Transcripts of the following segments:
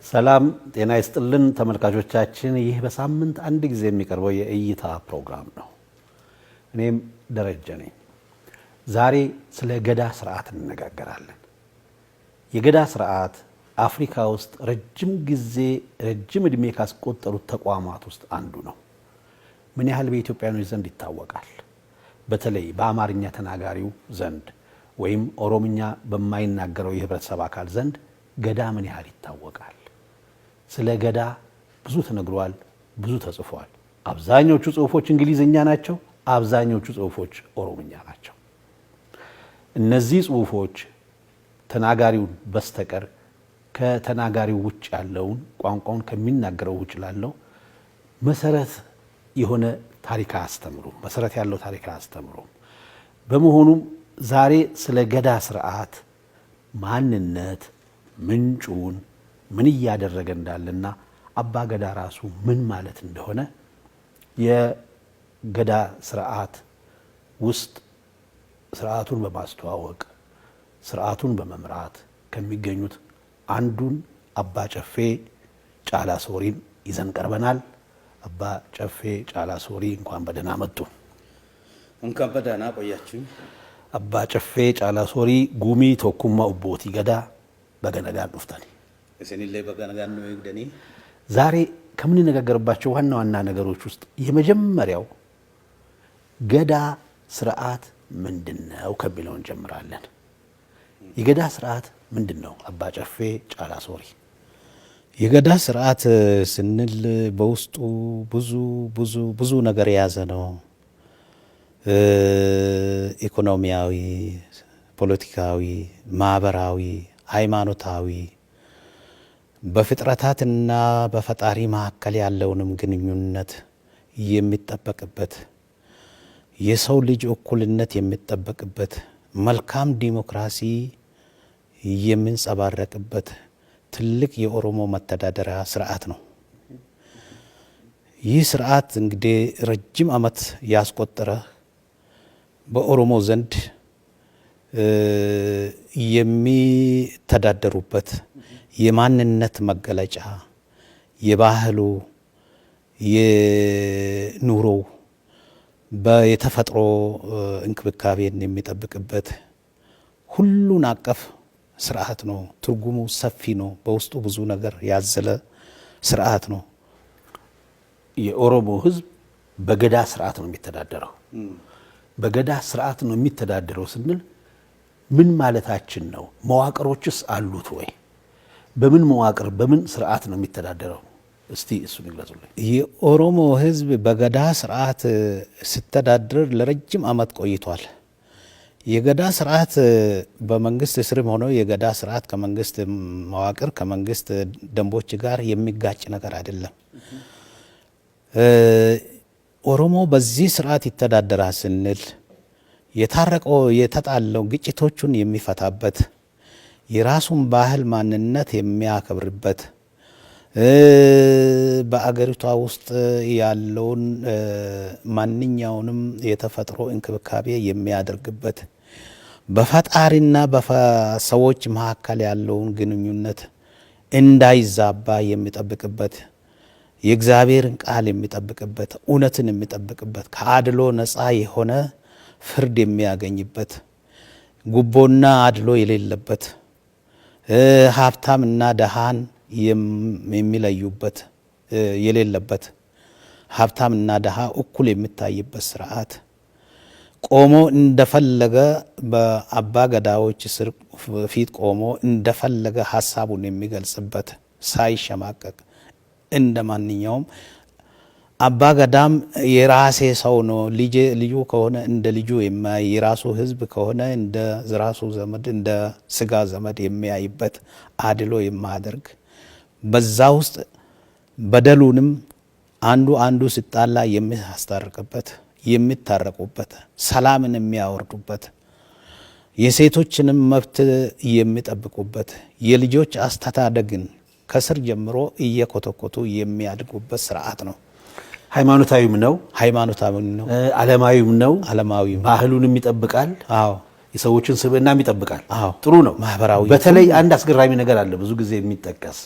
ሰላም ጤና ይስጥልን ተመልካቾቻችን፣ ይህ በሳምንት አንድ ጊዜ የሚቀርበው የእይታ ፕሮግራም ነው። እኔም ደረጀ ነኝ። ዛሬ ስለ ገዳ ስርዓት እንነጋገራለን። የገዳ ስርዓት አፍሪካ ውስጥ ረጅም እድሜ ካስቆጠሩት ተቋማት ውስጥ አንዱ ነው። ምን ያህል በኢትዮጵያኖች ዘንድ ይታወቃል? በተለይ በአማርኛ ተናጋሪው ዘንድ ወይም ኦሮምኛ በማይናገረው የህብረተሰብ አካል ዘንድ ገዳ ምን ያህል ይታወቃል? ስለ ገዳ ብዙ ተነግሯል፣ ብዙ ተጽፏል። አብዛኞቹ ጽሁፎች እንግሊዝኛ ናቸው፣ አብዛኞቹ ጽሁፎች ኦሮምኛ ናቸው። እነዚህ ጽሁፎች ተናጋሪውን በስተቀር ከተናጋሪው ውጭ ያለውን ቋንቋውን ከሚናገረው ውጭ ላለው መሰረት የሆነ ታሪክ አያስተምሩም፣ መሰረት ያለው ታሪክ አያስተምሩም። በመሆኑም ዛሬ ስለ ገዳ ስርዓት ማንነት፣ ምንጩን፣ ምን እያደረገ እንዳለና አባ ገዳ ራሱ ምን ማለት እንደሆነ የገዳ ስርዓት ውስጥ ስርዓቱን በማስተዋወቅ ስርዓቱን በመምራት ከሚገኙት አንዱን አባ ጨፌ ጫላ ሶሪን ይዘን ቀርበናል። አባ ጨፌ ጫላ ሶሪ እንኳን በደህና መጡ። እንኳን በደህና ቆያችሁ። አባ ጨፌ ጫላ ሶሪ ጉሚ ቶኩማ ኡቦቲ ገዳ በገነጋን ዱፍታኒ እሰኒለ በገነጋን ነው ይግደኒ። ዛሬ ከምንነጋገርባቸው ዋና ዋና ነገሮች ውስጥ የመጀመሪያው ገዳ ስርዓት ምንድነው ከሚለው እንጀምራለን። የገዳ ስርዓት ምንድነው? አባ ጨፌ ጫላ ሶሪ። የገዳ ስርዓት ስንል በውስጡ ብዙ ነገር የያዘ ነው። ኢኮኖሚያዊ፣ ፖለቲካዊ፣ ማህበራዊ፣ ሃይማኖታዊ፣ በፍጥረታትና በፈጣሪ መካከል ያለውንም ግንኙነት የሚጠበቅበት፣ የሰው ልጅ እኩልነት የሚጠበቅበት፣ መልካም ዲሞክራሲ የሚንጸባረቅበት ትልቅ የኦሮሞ መተዳደሪያ ስርዓት ነው። ይህ ስርዓት እንግዲህ ረጅም ዓመት ያስቆጠረ በኦሮሞ ዘንድ የሚተዳደሩበት የማንነት መገለጫ፣ የባህሉ፣ የኑሮው በየተፈጥሮ እንክብካቤን የሚጠብቅበት ሁሉን አቀፍ ስርዓት ነው። ትርጉሙ ሰፊ ነው። በውስጡ ብዙ ነገር ያዘለ ስርዓት ነው። የኦሮሞ ህዝብ በገዳ ስርዓት ነው የሚተዳደረው። በገዳ ስርዓት ነው የሚተዳደረው ስንል ምን ማለታችን ነው? መዋቅሮችስ አሉት ወይ? በምን መዋቅር በምን ስርዓት ነው የሚተዳደረው? እስቲ እሱን ይግለጹልኝ። የኦሮሞ ህዝብ በገዳ ስርዓት ሲተዳደር ለረጅም ዓመት ቆይቷል። የገዳ ስርዓት በመንግስት ስርም ሆኖ የገዳ ስርዓት ከመንግስት መዋቅር ከመንግስት ደንቦች ጋር የሚጋጭ ነገር አይደለም። ኦሮሞ በዚህ ስርዓት ይተዳደራል ስንል የታረቀው የተጣለው ግጭቶቹን የሚፈታበት፣ የራሱን ባህል ማንነት የሚያከብርበት፣ በአገሪቷ ውስጥ ያለውን ማንኛውንም የተፈጥሮ እንክብካቤ የሚያደርግበት፣ በፈጣሪና በሰዎች መካከል ያለውን ግንኙነት እንዳይዛባ የሚጠብቅበት፣ የእግዚአብሔርን ቃል የሚጠብቅበት፣ እውነትን የሚጠብቅበት፣ ከአድሎ ነፃ የሆነ ፍርድ የሚያገኝበት፣ ጉቦና አድሎ የሌለበት፣ ሀብታምና ደሃን የሚለዩበት የሌለበት፣ ሀብታምና ደሃ እኩል የሚታይበት ስርዓት፣ ቆሞ እንደፈለገ በአባ ገዳዎች ስር ፊት ቆሞ እንደፈለገ ሀሳቡን የሚገልጽበት ሳይሸማቀቅ እንደ ማንኛውም አባ ገዳም የራሴ ሰው ነው፣ ልጁ ከሆነ እንደ ልጁ የማይ፣ የራሱ ህዝብ ከሆነ እንደ ራሱ ዘመድ እንደ ስጋ ዘመድ የሚያይበት፣ አድሎ የማያደርግ፣ በዛ ውስጥ በደሉንም አንዱ ሲጣላ የሚያስታርቅበት፣ የሚታረቁበት፣ ሰላምን የሚያወርዱበት፣ የሴቶችንም መብት የሚጠብቁበት፣ የልጆች አስተዳደግን ከስር ጀምሮ እየኮተኮቱ የሚያድጉበት ስርዓት ነው። ሃይማኖታዊም ነው ዓለማዊም ነው ባህሉንም ይጠብቃል የሰዎችን ስብዕናም ይጠብቃል ጥሩ ነው ማህበራዊ በተለይ አንድ አስገራሚ ነገር አለ ብዙ ጊዜ የሚጠቀስ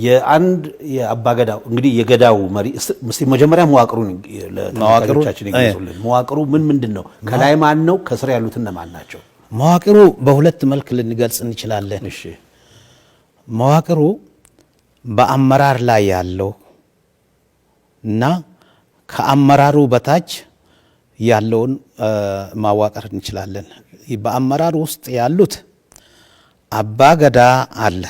የአንድ የአባገዳው እንግዲህ የገዳው መሪ እስቲ መጀመሪያ መዋቅሩን ለተመልካቾቻችን ይገልጹልን መዋቅሩ ምንድነው ከላይ ማን ነው ከስር ያሉት እነማን ናቸው መዋቅሩ በሁለት መልክ ልንገልጽ እንችላለን እሺ መዋቅሩ በአመራር ላይ ያለው እና ከአመራሩ በታች ያለውን ማዋቀር እንችላለን በአመራሩ ውስጥ ያሉት አባገዳ አለ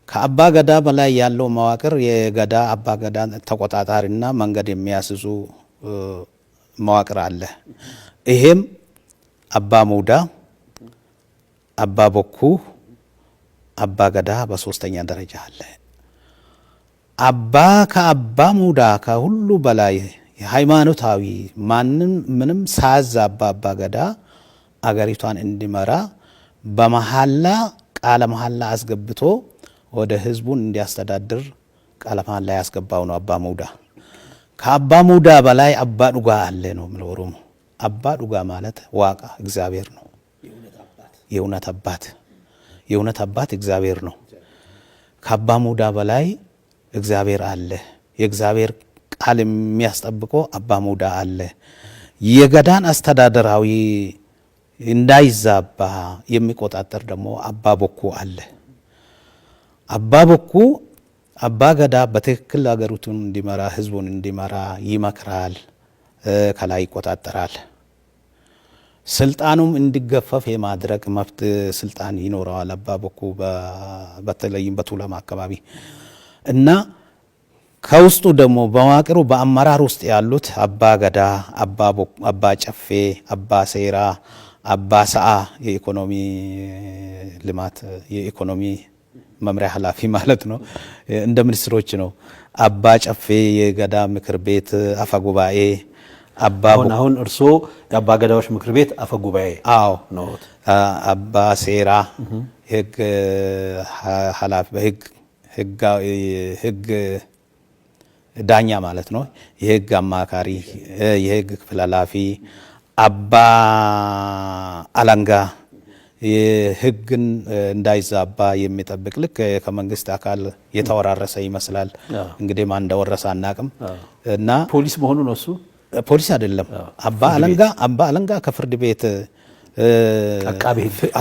ከአባገዳ በላይ ያለው መዋቅር የገዳ አባገዳ ተቆጣጣሪና መንገድ የሚያስዙ መዋቅር አለ ይሄም አባ ሙዳ አባ ቦኩ አባገዳ በሶስተኛ ደረጃ አለ ከአባ ሙዳ ከሁሉ በላይ ሃይማኖታዊ ምንም ሳያዛባ አባገዳ አገሪቷን እንዲመራ በመሐላ ቃለ መሐላ አስገብቶ ወደ ህዝቡን እንዲያስተዳድር ቃለ መሐላ ያስገባው ነው አባ ሙዳ ከአባ ሙዳ በላይ አባ ዱጋ አለ ነው ምሎሩም አባ ዱጋ ማለት ዋቃ እግዚአብሔር ነው የእውነት አባት እግዚአብሔር ነው ከአባ ሙዳ በላይ እግዚአብሔር አለ የእግዚአብሔር ቃል የሚያስጠብቀው አባ ሙዳ አለ የገዳን አስተዳደራዊ እንዳይዛባ የሚቆጣጠር ደግሞ አባ ቦኩ አለ አባ ቦኩ አባ ገዳ በትክክል አገሪቱን እንዲመራ ህዝቡን እንዲመራ ይመክራል ከላይ ይቆጣጠራል ስልጣኑም እንዲገፈፍ የማድረግ መብት ስልጣን ይኖረዋል አባ ቦኩ በተለይም በቱለማ አካባቢ እና ከውስጡ ደግሞ በመዋቅሩ በአመራር ውስጥ ያሉት አባ ገዳ አባ ጨፌ አባ ሴራ አባ ሰዓ የኢኮኖሚ ልማት የኢኮኖሚ መምሪያ ኃላፊ ማለት ነው እንደ ሚኒስትሮች ነው አባ ጨፌ የገዳ ምክር ቤት አፈጉባኤ አሁን እርሶ የአባ ገዳዎች ምክር ቤት አፈጉባኤ ነው አባ ሴራ ህግ ኃላፊ በህግ ዳኛ ማለት ነው የህግ አማካሪ የህግ ክፍል ኃላፊ አባ አለንጋ የህግን እንዳይዛባ የሚጠብቅ ልክ ከመንግስት አካል የተወራረሰ ይመስላል እንግዲህ ማን እንደወረሰ አናቅም እና ፖሊስ መሆኑ ነው እሱ ፖሊስ አይደለም አባ አለንጋ ከፍርድ ቤት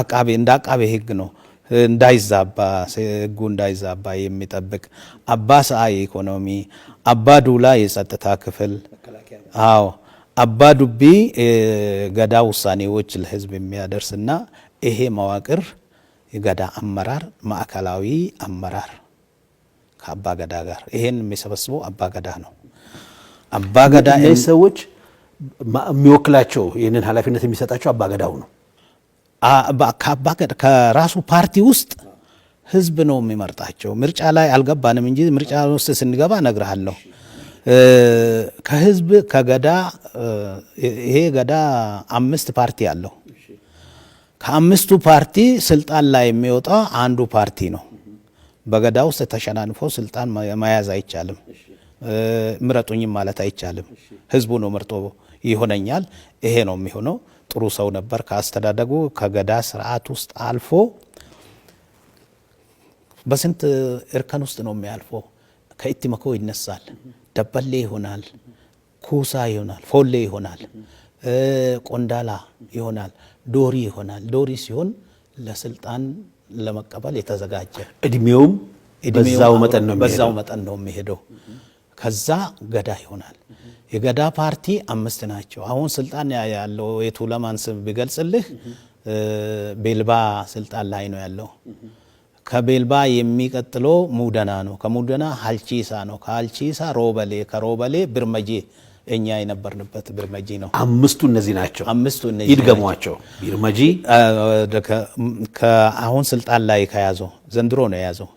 አቃቤ ህግ ነው እንዳይዛባ ህጉ እንዳይዛባ የሚጠብቅ አባ ሰዓ የኢኮኖሚ አባ ዱላ የጸጥታ ክፍል አባ ዱቢ ገዳ ውሳኔዎች ለህዝብ የሚያደርስና ይሄ መዋቅር የገዳ አመራር ማዕከላዊ አመራር ከአባ ገዳ ጋር ይሄን የሚሰበስበው አባ ገዳ ነው አባ ገዳ ሰዎች የሚወክላቸው ይሄንን ኃላፊነት የሚሰጣቸው አባ ገዳው ነው ከራሱ ፓርቲ ውስጥ ህዝብ ነው የሚመርጣቸው ምርጫ ላይ አልገባንም እንጂ ምርጫ ውስጥ ስንገባ እነግርሃለሁ ከህዝብ ከገዳ ይሄ ገዳ 5 ፓርቲ አለው ከአምስቱ ፓርቲ ስልጣን ላይ የሚወጣ አንዱ ፓርቲ ነው በገዳ ውስጥ ተሸናንፎ ስልጣን መያዝ አይቻልም ምረጡኝም ማለት አይቻልም ህዝቡ ነው መርጦ ይሆነኛል ይሄ ነው የሚሆነው ጥሩ ሰው ነበር ካስተዳደጉ ከገዳ ስርዓት ውስጥ አልፎ በስንት እርከን ውስጥ ነው የሚያልፈው ከኢቲመኮ ይነሳል ደበሌ ይሆናል ኩሳ ይሆናል ፎሌ ይሆናል ቆንዳላ ይሆናል ዶሪ ይሆናል ዶሪ ሲሆን ለስልጣን ለመቀበል የተዘጋጀ እድሜውም በዛው መጠን ነው የሚሄደው ከዛ ገዳ ይሆናል የገዳ ፓርቲ 5 ናቸው አሁን ስልጣን ያለው የቱለማን ስም ቢገልጽልህ ቤልባ ስልጣን ላይ ነው ያለው ከቤልባ የሚቀጥለው ሙደና ነው ከሙደና ሀልቺሳ ነው ከሀልቺሳ ሮበሌ ከሮበሌ ብርመጂ እኛ የነበርንበት ብርመጂ ነው 5ቱ እነዚህ ናቸው ይድገሟቸው ብርመጂ አሁን ስልጣን ላይ ከያዘው ዘንድሮ ነው የያዘው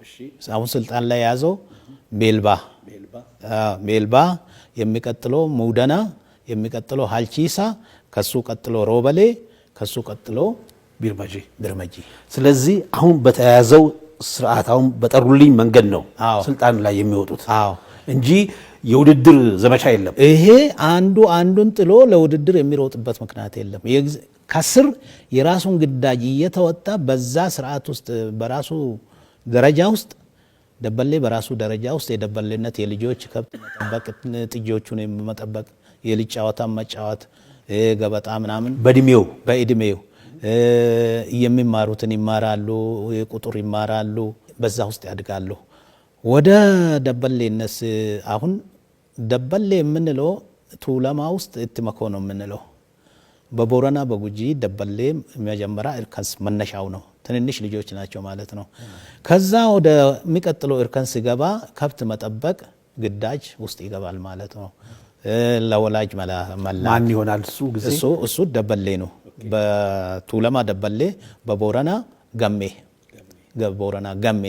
አሁን ስልጣን ላይ ያዘው ቤልባ የሚቀጥለው ሙደና የሚቀጥለው ሀልቺሳ ከሱ ቀጥሎ ሮበሌ ከሱ ቀጥሎ ብርመጂ ስለዚህ አሁን በተያያዘው ስርዓት አሁን በጠሩልኝ መንገድ ነው ስልጣን ላይ የሚወጡት እንጂ የውድድር ዘመቻ የለም። ይሄ አንዱን ጥሎ ለውድድር የሚሮጥበት ምክንያት የለም። ከስር የራሱን ግዳጅ እየተወጣ በዛ ስርዓት ውስጥ በራሱ ደረጃ ውስጥ ደበሌ በራሱ ደረጃ ውስጥ የደበሌነት የልጆች ከብት መጠበቅ፣ ጥጆቹን መጠበቅ፣ የልጅ ጨዋታ መጫወት፣ ገበጣ ምናምን በእድሜው የሚማሩትን ይማራሉ፣ ቁጥር ይማራሉ፣ በዛ ውስጥ ያድጋሉ። ወደ ደበሌነት አሁን ደበሌ የምንለው ቱለማ ውስጥ እትመኮ ነው የምንለው። በቦረና በጉጂ ደበሌ መጀመሪያ እርከን መነሻው ነው። ትንንሽ ልጆች ናቸው ማለት ነው። ከዛ ወደ የሚቀጥለው እርከን ሲገባ ከብት መጠበቅ ግዳጅ ውስጥ ይገባል ማለት ነው። ለወላጅ መላ ማን ይሆናል እሱ ጊዜ እሱ ደበሌ ነው። በቱለማ ደበሌ፣ በቦረና ገሜ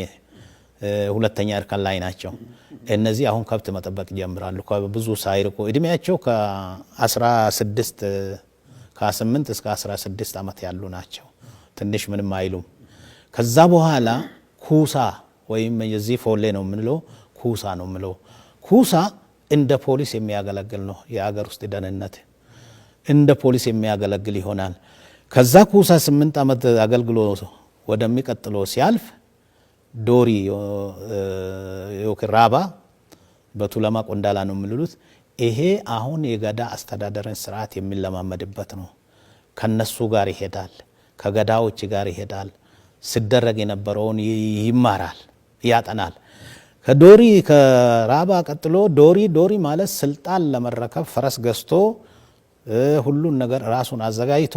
ሁለተኛ እርከን ላይ ናቸው። እነዚህ አሁን ከብት መጠበቅ ይጀምራሉ። ብዙ ሳይርቁ እድሜያቸው ከ8 እስከ 16 ዓመት ያሉ ናቸው። ትንሽ ምንም አይሉም። ከዛ በኋላ ኩሳ ወይም የዚህ ፎሌ ነው የምንለው፣ ኩሳ ነው የምንለው። ኩሳ እንደ ፖሊስ የሚያገለግል ነው። የአገር ውስጥ ደህንነት እንደ ፖሊስ የሚያገለግል ይሆናል። ከዛ ኩሳ 8 ዓመት አገልግሎ ወደሚቀጥለው ሲያልፍ ዶሪ ራባ በቱለማ ቆንዳላ ነው የምንሉት። ይሄ አሁን የገዳ አስተዳደርን ስርዓት የሚለማመድበት ነው። ከነሱ ጋር ይሄዳል፣ ከገዳዎች ጋር ይሄዳል። ሲደረግ የነበረውን ይማራል፣ ያጠናል። ከራባ ቀጥሎ ዶሪ ማለት ስልጣን ለመረከብ ፈረስ ገዝቶ ሁሉን ነገር ራሱን አዘጋጅቶ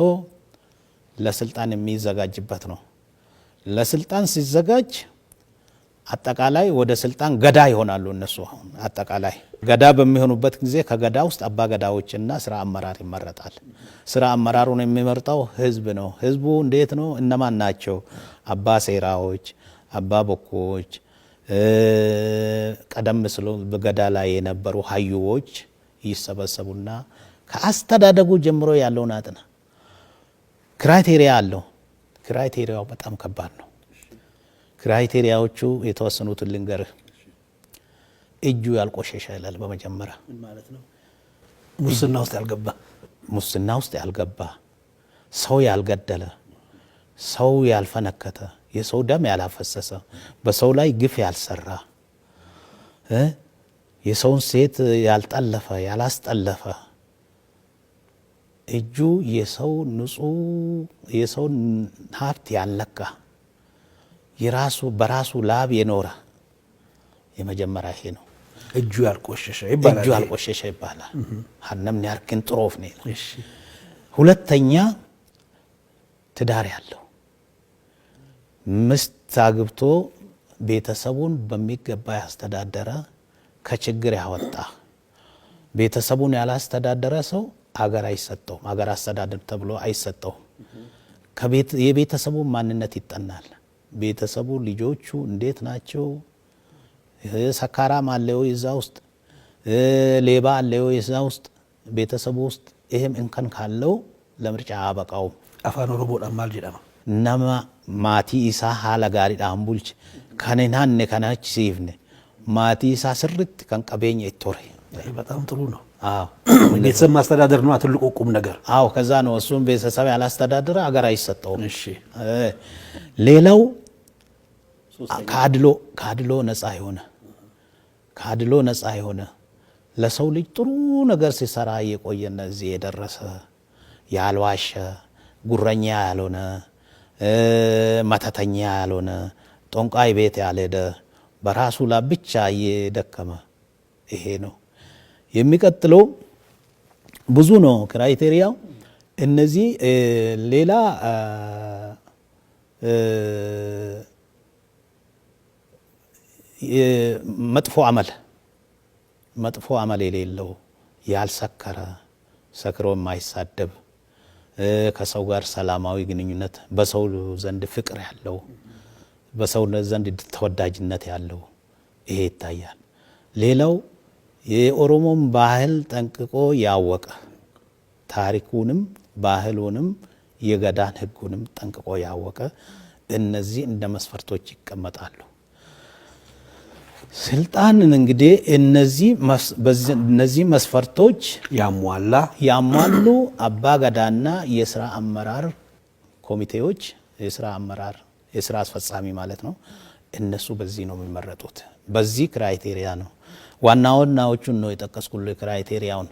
ለስልጣን የሚዘጋጅበት ነው። ለስልጣን ሲዘጋጅ አጠቃላይ ወደ ስልጣን ገዳ ይሆናሉ እነሱ። አሁን አጠቃላይ ገዳ በሚሆኑበት ጊዜ ከገዳ ውስጥ አባ ገዳዎችና ስራ አመራር ይመረጣል። ስራ አመራሩን የሚመርጠው ህዝብ ነው። ህዝቡ እንዴት ነው? እነማን ናቸው? አባ ሴራዎች፣ አባ ቦኮዎች፣ ቀደም ሲል በገዳ ላይ የነበሩ ሀዩዎች ይሰበሰቡና ከአስተዳደጉ ጀምሮ ያለውን አጥና ክራይቴሪያ አለው። ክራይቴሪያው በጣም ከባድ ነው። ክራይቴሪያዎቹ የተወሰኑትን ልንገርህ። እጁ ያልቆሸሸ ይላል። በመጀመሪያ ሙስና ውስጥ ያልገባ፣ ሰው ያልገደለ፣ ሰው ያልፈነከተ፣ የሰው ደም ያላፈሰሰ፣ በሰው ላይ ግፍ ያልሰራ፣ የሰውን ሴት ያልጠለፈ ያላስጠለፈ፣ እጁ የሰው ንጹህ የሰውን ሀብት ያልነካ፣ በራሱ ላብ የኖረ የመጀመሪያ ይሄ ነው። እጁ ያልቆሸሸ ይባላል። ሀነም ያርክን ጥሮፍ ነው። ሁለተኛ ትዳር ያለው፣ ምስት አግብቶ ቤተሰቡን በሚገባ ያስተዳደረ፣ ከችግር ያወጣ። ቤተሰቡን ያላስተዳደረ ሰው አገር አይሰጠውም። አገር አስተዳደር ተብሎ አይሰጠውም። የቤተሰቡ ማንነት ይጠናል። ቤተሰቡ ልጆቹ እንዴት ናቸው? ሰካራም አለው እዛ ውስጥ፣ ሌባ አለው እዛ ውስጥ ቤተሰቡ ውስጥ። ይሄም እንከን ካለው ለምርጫ አበቃው። አፋን ኦሮሞ ዳማል ጀዳማ ነማ ማቲ ኢሳ ሀላ ጋሪ ዳምቡልች ከነናነ ከናች ሲፍነ ማቲ ኢሳ ስርት ከንቀበኝ ይቶረ። በጣም ጥሩ ነው። ቤተሰብ ማስተዳደር ነው ትልቁ ቁም ነገር። ከዛ ነው እሱም ቤተሰብ ያላስተዳደረ አገር አይሰጠውም። ሌላው ከአድሎ ነፃ የሆነ ለሰው ልጅ ጥሩ ነገር ሲሰራ የቆየና እዚህ የደረሰ፣ ያልዋሸ፣ ጉረኛ ያልሆነ፣ መተተኛ ያልሆነ፣ ጦንቃይ ቤት ያልሄደ፣ በራሱ ላይ ብቻ እየደከመ፣ ይሄ ነው። የሚቀጥለው ብዙ ነው ክራይቴሪያው። እነዚህ ሌላ መጥፎ አመል የሌለው፣ ያልሰከረ፣ ሰክሮ የማይሳደብ፣ ከሰው ጋር ሰላማዊ ግንኙነት፣ በሰው ዘንድ ፍቅር ያለው፣ በሰው ዘንድ ተወዳጅነት ያለው፣ ይሄ ይታያል። ሌላው የኦሮሞን ባህል ጠንቅቆ ያወቀ፣ ታሪኩንም ባህሉንም የገዳን ሕጉንም ጠንቅቆ ያወቀ፣ እነዚህ እንደ መስፈርቶች ይቀመጣሉ። ስልጣንን እንግዲህ እነዚህ መስፈርቶች ያሟሉ አባ ገዳና የስራ አመራር ኮሚቴዎች የስራ አስፈጻሚ ማለት ነው። እነሱ በዚህ ነው የሚመረጡት። በዚህ ክራይቴሪያ ነው። ዋናዎቹን ነው የጠቀስኩልህ። ክራይቴሪያውን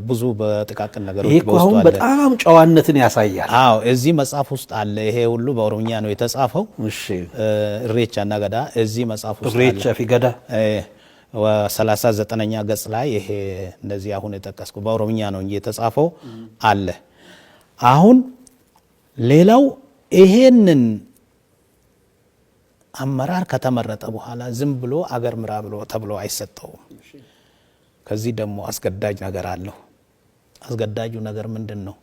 ብዙ በጥቃቅን ነገሮች በውስጡ አለ። በጣም ጨዋነትን ያሳያል። አዎ እዚህ መጽሐፍ ውስጥ አለ። ይሄ ሁሉ በኦሮምኛ ነው የተጻፈው። እሺ ኢሬቻና ገዳ እዚህ መጽሐፍ ውስጥ አለ። ኢሬቻ ፊ ገዳ 39ኛ ገጽ ላይ ይሄ እንደዚህ አሁን የጠቀስኩ በኦሮምኛ ነው እንጂ የተጻፈው አለ። አሁን ሌላው ይሄንን አመራር ከተመረጠ በኋላ ዝም ብሎ አገር ምራ ብሎ ተብሎ አይሰጠውም። ከዚህ ደግሞ አስገዳጅ ነገር አለው። አስገዳጁ ነገር ምንድን ነው?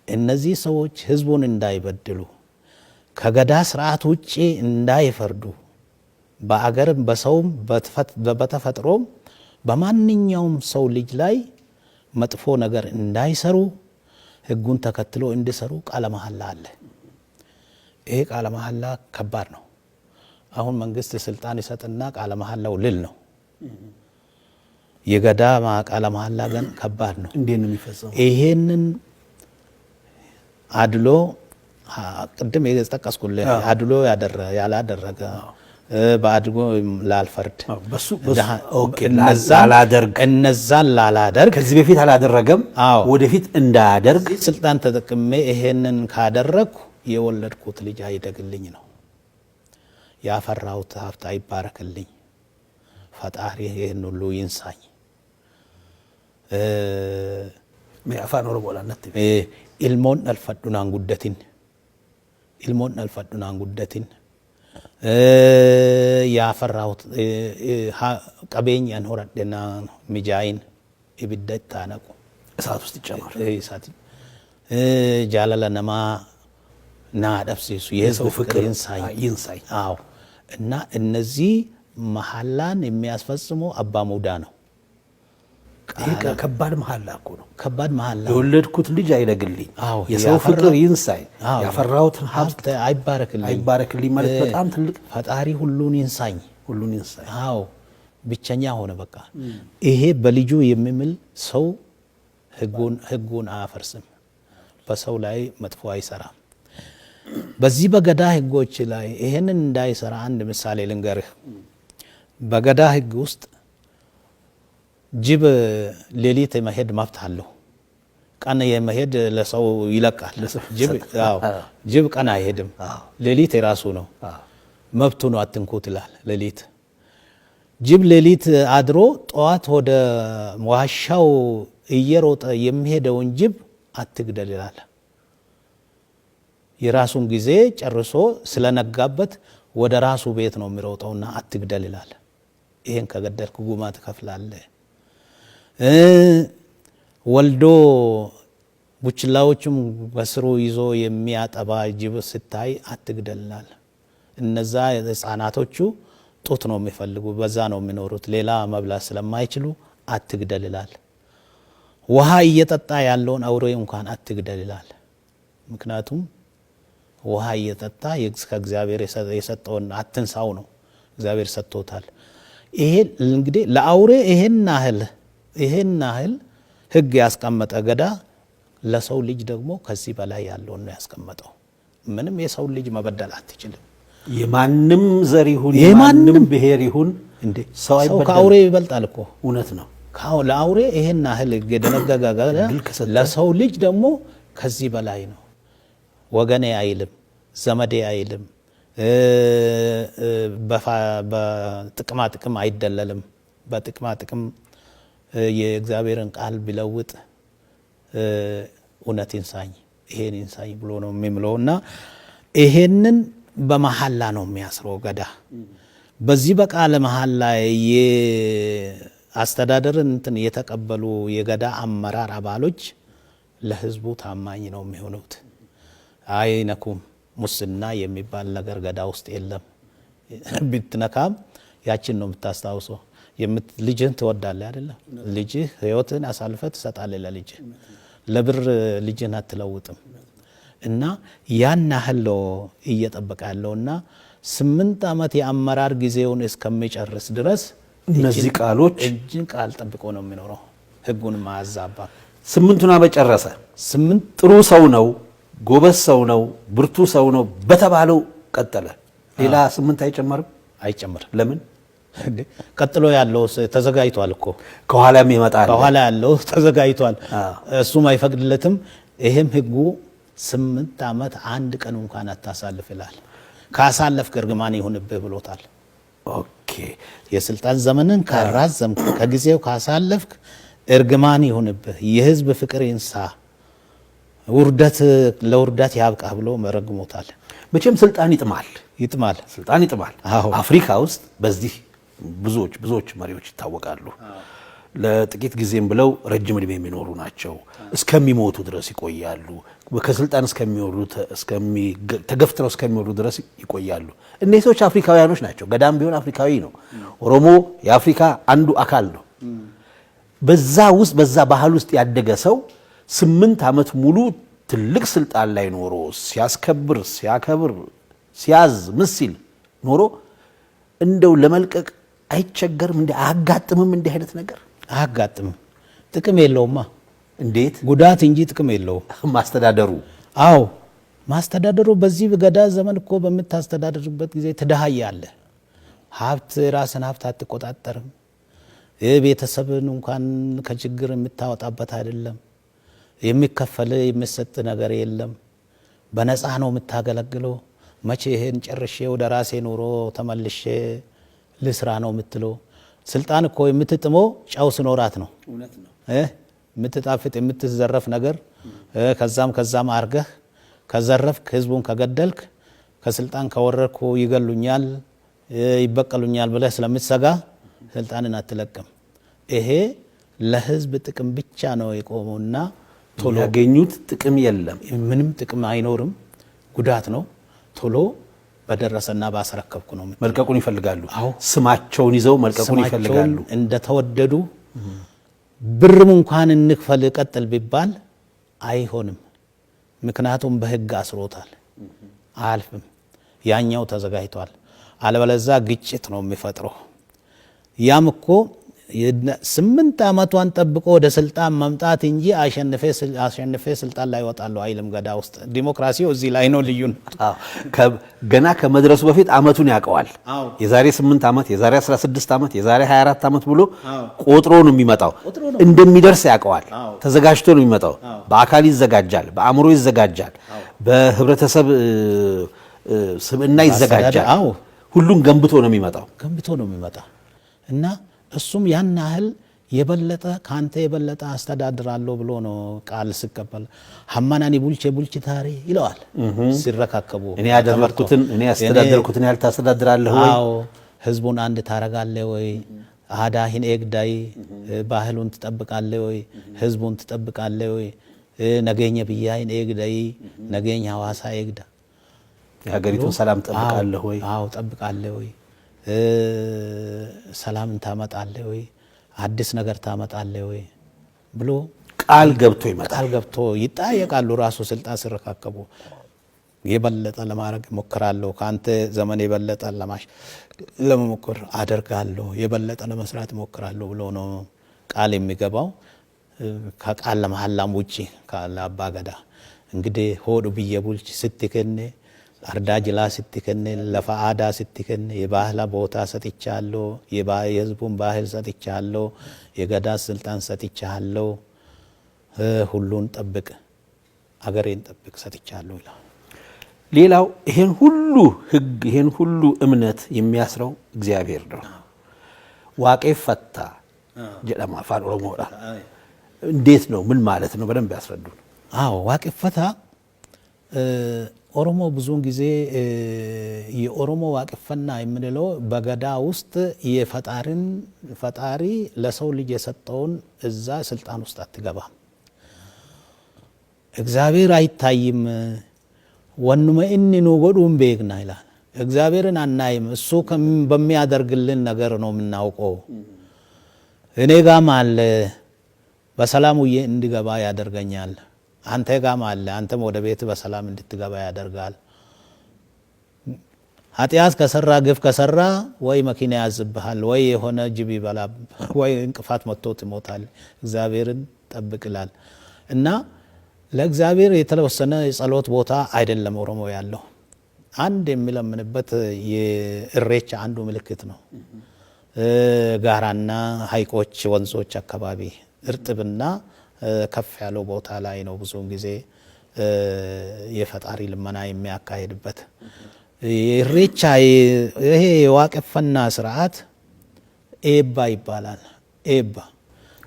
እነዚህ ሰዎች ህዝቡን እንዳይበድሉ፣ ከገዳ ስርዓት ውጪ እንዳይፈርዱ፣ በአገርም በሰውም በተፈጥሮም በማንኛውም ሰው ልጅ ላይ መጥፎ ነገር እንዳይሰሩ ህጉን ተከትሎ እንዲሰሩ ቃለ መሐላ አለ። ይሄ ቃለ መሐላ ከባድ ነው። አሁን መንግስት ስልጣን ይሰጥና ቃለ መሐላው ልል ነው። የገዳ ቃለ መሐላ ግን ከባድ ነው። እንዴት ነው የሚፈጸመው? ይሄንን አድሎ ቅድም የጠቀስኩልህ አድሎ ያላደረገ በአድሎ ላልፈርድ እነዛን ላላደርግ ከዚህ በፊት አላደረገም ወደፊት እንዳያደርግ ስልጣን ተጠቅሜ ይሄንን ካደረግኩ የወለድኩት ልጅ አይደግልኝ ነው። ያፈራሁት ሀብት አይባረክልኝ። ፈጣሪ ይሄን ሁሉ ይንሳኝ። አፋን ኦሮሞ ላነት ኢልሞን አልፈዱናን ጉደቲን ያፈራሁት ቀቤኛን ሆረደና ሚጃይን ኢብደት ታነቁ እሳት ውስጥ ይጨመር እሳት ጃለለ ነማ ና ደፍሲሱ የህዝብ ፍቅር ይንሳኝ። አዎ እና እነዚህ መሐላን የሚያስፈጽመው አባ ሙዳ ነው። ይሄ ከባድ መሐላ እኮ ነው። ከባድ መሐላ የወለድኩት ልጅ አይደግልኝ፣ የሰው ፍቅር ይንሳኝ፣ ያፈራሁትን ሀብት አይባረክልኝ ማለት በጣም ትልቅ ፈጣሪ ሁሉን ይንሳኝ። አዎ ብቸኛ ሆነ በቃ። ይሄ በልጁ የሚምል ሰው ህጉን አያፈርስም፣ በሰው ላይ መጥፎ አይሰራም። በዚህ በገዳ ህጎች ላይ ይሄንን እንዳይሰራ አንድ ምሳሌ ልንገርህ። በገዳ ህግ ውስጥ ጅብ ሌሊት የመሄድ መብት አለው። ቀን የመሄድ ለሰው ይለቃል። ጅብ ቀን አይሄድም፣ ሌሊት የራሱ ነው፣ መብቱ ነው፣ አትንኩት ይላል። ሌሊት ጅብ ሌሊት አድሮ ጠዋት ወደ ዋሻው እየሮጠ የሚሄደውን ጅብ አትግደል ይላል። የራሱን ጊዜ ጨርሶ ስለነጋበት ወደ ራሱ ቤት ነው የሚሮጠውና አትግደል ይላል። ይሄን ከገደልክ ጉማ ትከፍላለህ። ወልዶ ቡችላዎቹም በስሩ ይዞ የሚያጠባ ጅብ ስታይ አትግደል ይላል። እነዛ ህፃናቶቹ ጡት ነው የሚፈልጉ፣ በዛ ነው የሚኖሩት፣ ሌላ መብላት ስለማይችሉ አትግደል ይላል። ውሃ እየጠጣ ያለውን አውሬ እንኳን አትግደል ይላል። ምክንያቱም ውሃ እየጠጣ ከእግዚአብሔር የሰጠውን አትንሳው ነው፣ እግዚአብሔር ሰጥቶታል። ይሄ እንግዲህ ለአውሬ ይሄን ያህል ህግ ያስቀመጠ ገዳ ለሰው ልጅ ደግሞ ከዚህ በላይ ያለውን ነው ያስቀመጠው። ምንም የሰው ልጅ መበደል አትችልም። የማንም ዘር ይሁን የማንም ብሔር ይሁን ሰው ከአውሬ ይበልጣል እኮ። እውነት ነው። ለአውሬ ይሄን ያህል ህግ የደነገገ ገዳ ለሰው ልጅ ደግሞ ከዚህ በላይ ነው። ወገኔ አይልም፣ ዘመዴ አይልም፣ በጥቅማ ጥቅም አይደለልም። በጥቅማ ጥቅም የእግዚአብሔርን ቃል ቢለውጥ እውነት ይንሳኝ፣ ይሄን ይንሳኝ ብሎ ነው የሚምለውና ይሄንን በመሐላ ነው የሚያስረው ገዳ። በዚህ በቃለ መሐላ የአስተዳደርን እንትን የተቀበሉ የገዳ አመራር አባሎች ለህዝቡ ታማኝ ነው የሚሆኑት። አይነኩም። ሙስና የሚባል ነገር ገዳ ውስጥ የለም። ብትነካም ያችን ነው የምታስታውሰው። ልጅህን ትወዳለህ አይደለም? ልጅህ ህይወትን አሳልፈህ ትሰጣለህ ለልጅህ። ለብር ልጅህን አትለውጥም። እና ያን ያህል እየጠበቀ ያለውና 8 ዓመት የአመራር ጊዜውን እስከሚጨርስ ድረስ እነዚህ ቃሎች እጅን ቃል ጠብቆ ነው የሚኖረው። ህጉን ማያዛባ 8ቱን ዓመት ጨረሰ። 8 ጥሩ ሰው ነው፣ ጎበዝ ሰው ነው፣ ብርቱ ሰው ነው በተባለው ቀጠለ። ሌላ 8 አይጨመርም? አይጨምርም። ለምን? ቀጥሎ ያለው ተዘጋጅቷል እኮ ከኋላም ይመጣል። ከኋላ ያለው ተዘጋጅቷል፣ እሱም አይፈቅድለትም። ይሄም ህጉ 8 ዓመት አንድ ቀን እንኳን አታሳልፍ ይላል። ካሳለፍክ እርግማን ይሁንብህ ብሎታል። ኦኬ የስልጣን ዘመንን ካራዘምክ ከጊዜው ካሳለፍክ እርግማን ይሁንብህ፣ የህዝብ ፍቅር ይንሳ፣ ውርደት ለውርደት ያብቃ ብሎ መረግሞታል። መቼም ስልጣን ይጥማል፣ ስልጣን ይጥማል። አፍሪካ ውስጥ በዚህ ብዙዎች መሪዎች ይታወቃሉ። ለጥቂት ጊዜም ብለው ረጅም ዕድሜ የሚኖሩ ናቸው። እስከሚሞቱ ድረስ ይቆያሉ። ከስልጣን እስከሚወርዱ ተገፍትረው እስከሚወርዱ ድረስ ይቆያሉ። እነዚህ ሰዎች አፍሪካውያኖች ናቸው። ገዳም ቢሆን አፍሪካዊ ነው። ኦሮሞ የአፍሪካ አንዱ አካል ነው። በዛ ውስጥ በዛ ባህል ውስጥ ያደገ ሰው 8 ዓመት ሙሉ ትልቅ ስልጣን ላይ ኖሮ ሲያስከብር፣ ሲያከብር፣ ሲያዝ ምስል ኖሮ እንደው ለመልቀቅ አይቸገርም? እንደ አያጋጥምም? እንዲህ አይነት ነገር አያጋጥምም። ጥቅም የለውማ። እንዴት? ጉዳት እንጂ ጥቅም የለውም ማስተዳደሩ። አዎ ማስተዳደሩ። በዚህ ገዳ ዘመን እኮ በምታስተዳደርበት ጊዜ ትደሃያለህ። ራስን ሀብት አትቆጣጠርም። ቤተሰብን እንኳን ከችግር የምታወጣበት አይደለም። የሚከፈል የሚሰጥ ነገር የለም። በነፃ ነው የምታገለግለው። መቼ ይሄን ጨርሼ ወደ ራሴ ኑሮ ተመልሼ ልስራ ነው የምትለው። ስልጣን እኮ የምትጥመው ጨው ስኖራት ነው። የምትጣፍጥ የምትዘረፍ ነገር ከዛም አርገህ ከዘረፍክ፣ ህዝቡን ከገደልክ፣ ከስልጣን ከወረድኩ ይገሉኛል፣ ይበቀሉኛል ብለህ ስለምትሰጋ ስልጣንን አትለቅም። ይሄ ለህዝብ ጥቅም ብቻ ነው የቆመውና ቶሎ ያገኙት ጥቅም የለም። ምንም ጥቅም አይኖርም። ጉዳት ነው። ቶሎ በደረሰና ባስረከብኩ ነው። መልቀቁን ይፈልጋሉ። ስማቸውን ይዘው መልቀቁን ይፈልጋሉ። እንደተወደዱ ብርም እንኳን እንክፈል ቀጥል ቢባል አይሆንም። ምክንያቱም በህግ አስሮታል። አልፍም ያኛው ተዘጋጅቷል። አለበለዛ ግጭት ነው የሚፈጥረው። ያም እኮ 8 ዓመቷን ጠብቆ ወደ ስልጣን መምጣት እንጂ አሸንፌ ስልጣን ላይ ወጣለሁ አይልም። ገዳ ውስጥ ዲሞክራሲው እዚህ ላይ ነው ልዩን። ገና ከመድረሱ በፊት አመቱን ያውቀዋል። የዛሬ 8 ዓመት፣ የዛሬ 16 ዓመት፣ የዛሬ 24 ዓመት ብሎ ቆጥሮ ነው የሚመጣው። እንደሚደርስ ያውቀዋል። ተዘጋጅቶ ነው የሚመጣው። በአካል ይዘጋጃል፣ በአእምሮ ይዘጋጃል፣ በህብረተሰብ ስብዕና ይዘጋጃል። ሁሉን ገንብቶ ነው የሚመጣው እና እሱም ያን ያህል የበለጠ ካንተ የበለጠ አስተዳድራለሁ ብሎ ነው ቃል ሲቀበል። ሐማናኒ ቡልቼ ታሪ ይለዋል ሲረካከቡ። እኔ ያደረኩትን እኔ ያስተዳደርኩትን ያህል ታስተዳድራለህ ወይ? አዎ ህዝቡን አንድ ታረጋለህ ወይ? አዳህን ኤግዳይ ባህሉን ትጠብቃለህ ወይ? ህዝቡን ትጠብቃለህ ወይ? ነገኘ ብያይን ኤግዳይ ነገኘ ሐዋሳ ኤግዳ የሀገሪቱን ሰላም ትጠብቃለህ ወይ? አዎ ጠብቃለህ ወይ? ሰላምን ታመጣለህ ወይ? አዲስ ነገር ታመጣለህ ወይ ብሎ ቃል ገብቶ ይመጣል። ቃል ገብቶ ይጣየቃሉ። ራሱ ስልጣን ሲረካከቡ የበለጠ ለማድረግ ሞክራለሁ፣ ካንተ ዘመን የበለጠ ለመሞከር አደርጋለሁ፣ የበለጠ ለመስራት ሞክራለሁ ብሎ ነው ቃል የሚገባው። ከቃል ለመሐላም ውጪ ካለ አባ ገዳ እንግዲህ ሆዱ ብዬ ቡልች ስትከነ አርዳ ጅላ ስትከነ ለፋ አዳ ስትከነ የባህላ ቦታ ሰጥቻለሁ፣ የህዝቡን ባህል ሰጥቻለሁ፣ የገዳ ስልጣን ሰጥቻለሁ፣ ሁሉን ጠብቅ፣ አገሬን ጠብቅ ሰጥቻለሁ ይላል። ሌላው ይሄን ሁሉ ህግ ይሄን ሁሉ እምነት የሚያስረው እግዚአብሔር ነው። ዋቄ ፈታ ጀለማ አፋን ኦሮሞ እንዴት ነው? ምን ማለት ነው? በደንብ ያስረዱን። አዎ ዋቄ ፈታ ኦሮሞ ብዙውን ጊዜ የኦሮሞ ዋቅፈና የምንለው በገዳ ውስጥ ፈጣሪ ለሰው ልጅ የሰጠውን እዛ ስልጣን ውስጥ አትገባም። እግዚአብሔር አይታይም። ወንመ ኢኒኑ ጎዱም ቤግና ይላል። እግዚአብሔርን አናይም፣ እሱ በሚያደርግልን ነገር ነው የምናውቀው። እኔ ጋም አለ በሰላም ውዬ እንድገባ ያደርገኛል። አንተ ጋም አለ፣ አንተም ወደ ቤት በሰላም እንድትገባ ያደርጋል። ኃጢአት ከሰራ ግፍ ከሰራ ወይ መኪና ያዝብሃል፣ ወይ የሆነ ጅብ ይበላል፣ ወይ እንቅፋት መጥቶ ትሞታል። እግዚአብሔርን ጠብቅላል እና ለእግዚአብሔር የተወሰነ የጸሎት ቦታ አይደለም ኦሮሞ ያለው። አንድ የሚለምንበት የእሬቻ አንዱ ምልክት ነው። ጋራና ሐይቆች፣ ወንዞች አካባቢ እርጥብና ከፍ ያለው ቦታ ላይ ነው ብዙውን ጊዜ የፈጣሪ ልመና የሚያካሄድበት። የእሬቻ ይሄ የዋቄፈና ስርዓት ኤባ ይባላል። ኤባ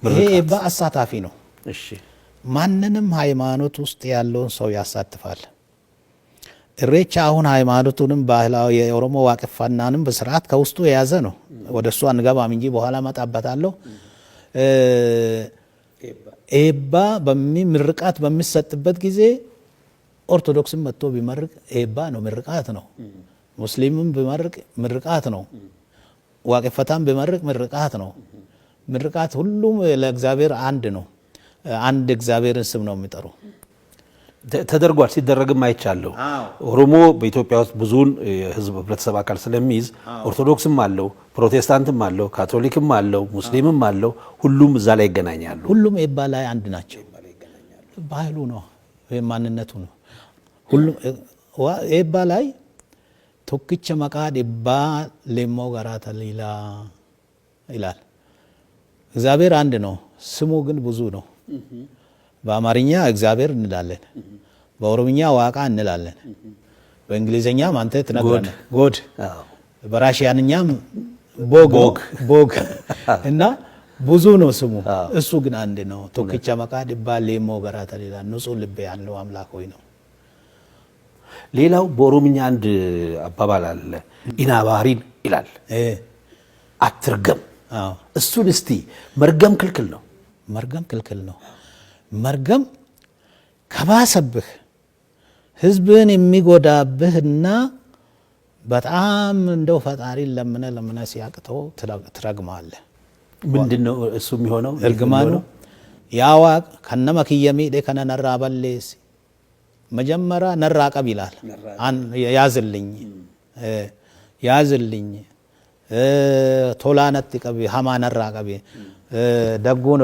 ይሄ ኤባ አሳታፊ ነው። እሺ ማንንም ሃይማኖት ውስጥ ያለውን ሰው ያሳትፋል። እሬቻ አሁን ሃይማኖቱንም ባህላዊ የኦሮሞ ዋቄፈናንም በስርዓት ከውስጡ የያዘ ነው። ወደ እሱ አንገባም እንጂ በኋላ መጣበታለሁ። ኤባ ምርቃት በሚሰጥበት ጊዜ ኦርቶዶክስም መጥቶ ቢመርቅ ኤባ ነው፣ ምርቃት ነው። ሙስሊምም ቢመርቅ ምርቃት ነው። ዋቄፈታም ቢመርቅ ምርቃት ነው። ምርቃት ሁሉም ለእግዚአብሔር አንድ ነው። አንድ እግዚአብሔርን ስም ነው የሚጠሩ። ተደርጓል፣ ሲደረግም አይቻለሁ። ኦሮሞ በኢትዮጵያ ውስጥ ብዙውን የህዝብ ህብረተሰብ አካል ስለሚይዝ ኦርቶዶክስም አለው፣ ፕሮቴስታንትም አለው፣ ካቶሊክም አለው፣ ሙስሊምም አለው። ሁሉም እዛ ላይ ይገናኛሉ። ሁሉም ኤባ ላይ አንድ ናቸው። ባህሉ ነው፣ ማንነቱ ነው። ሁሉም ኤባ ላይ ቶክቸ መቃ ዲባ ሌሞ ጋራ ተሊላ ይላል። እግዚአብሔር አንድ ነው፣ ስሙ ግን ብዙ ነው። በአማርኛ እግዚአብሔር እንላለን፣ በኦሮምኛ ዋቃ እንላለን፣ በእንግሊዝኛም አንተ ትነግረናለህ ጎድ፣ በራሽያንኛም ቦግ እና ብዙ ነው ስሙ። እሱ ግን አንድ ነው። ቶክቻ መቃ ዲባ ሌሞ ገራ ተሊላ፣ ንጹህ ልብ ያለው አምላክ ሆይ ነው። ሌላው በኦሮምኛ አንድ አባባል አለ፣ ኢናባሪን ይላል፣ አትርገም። እሱን እስቲ መርገም ክልክል ነው። መርገም ክልክል ነው። መርገም ከባሰብህ ህዝብን የሚጎዳብህና በጣም እንደው ፈጣሪን ለምነ ሲያቅተው ትረግማለህ። ምንድነው እሱ የሚሆነው? እርግማኑ ያዋቅ ከነመ ኪየሚዴ ከነ ነራ በሌስ መጀመሪያ ነራ ቀብ ይላል። ያዝልኝ ያዝልኝ ቶላነት ቀብ ሀማ ነራ ቀብ ደጉን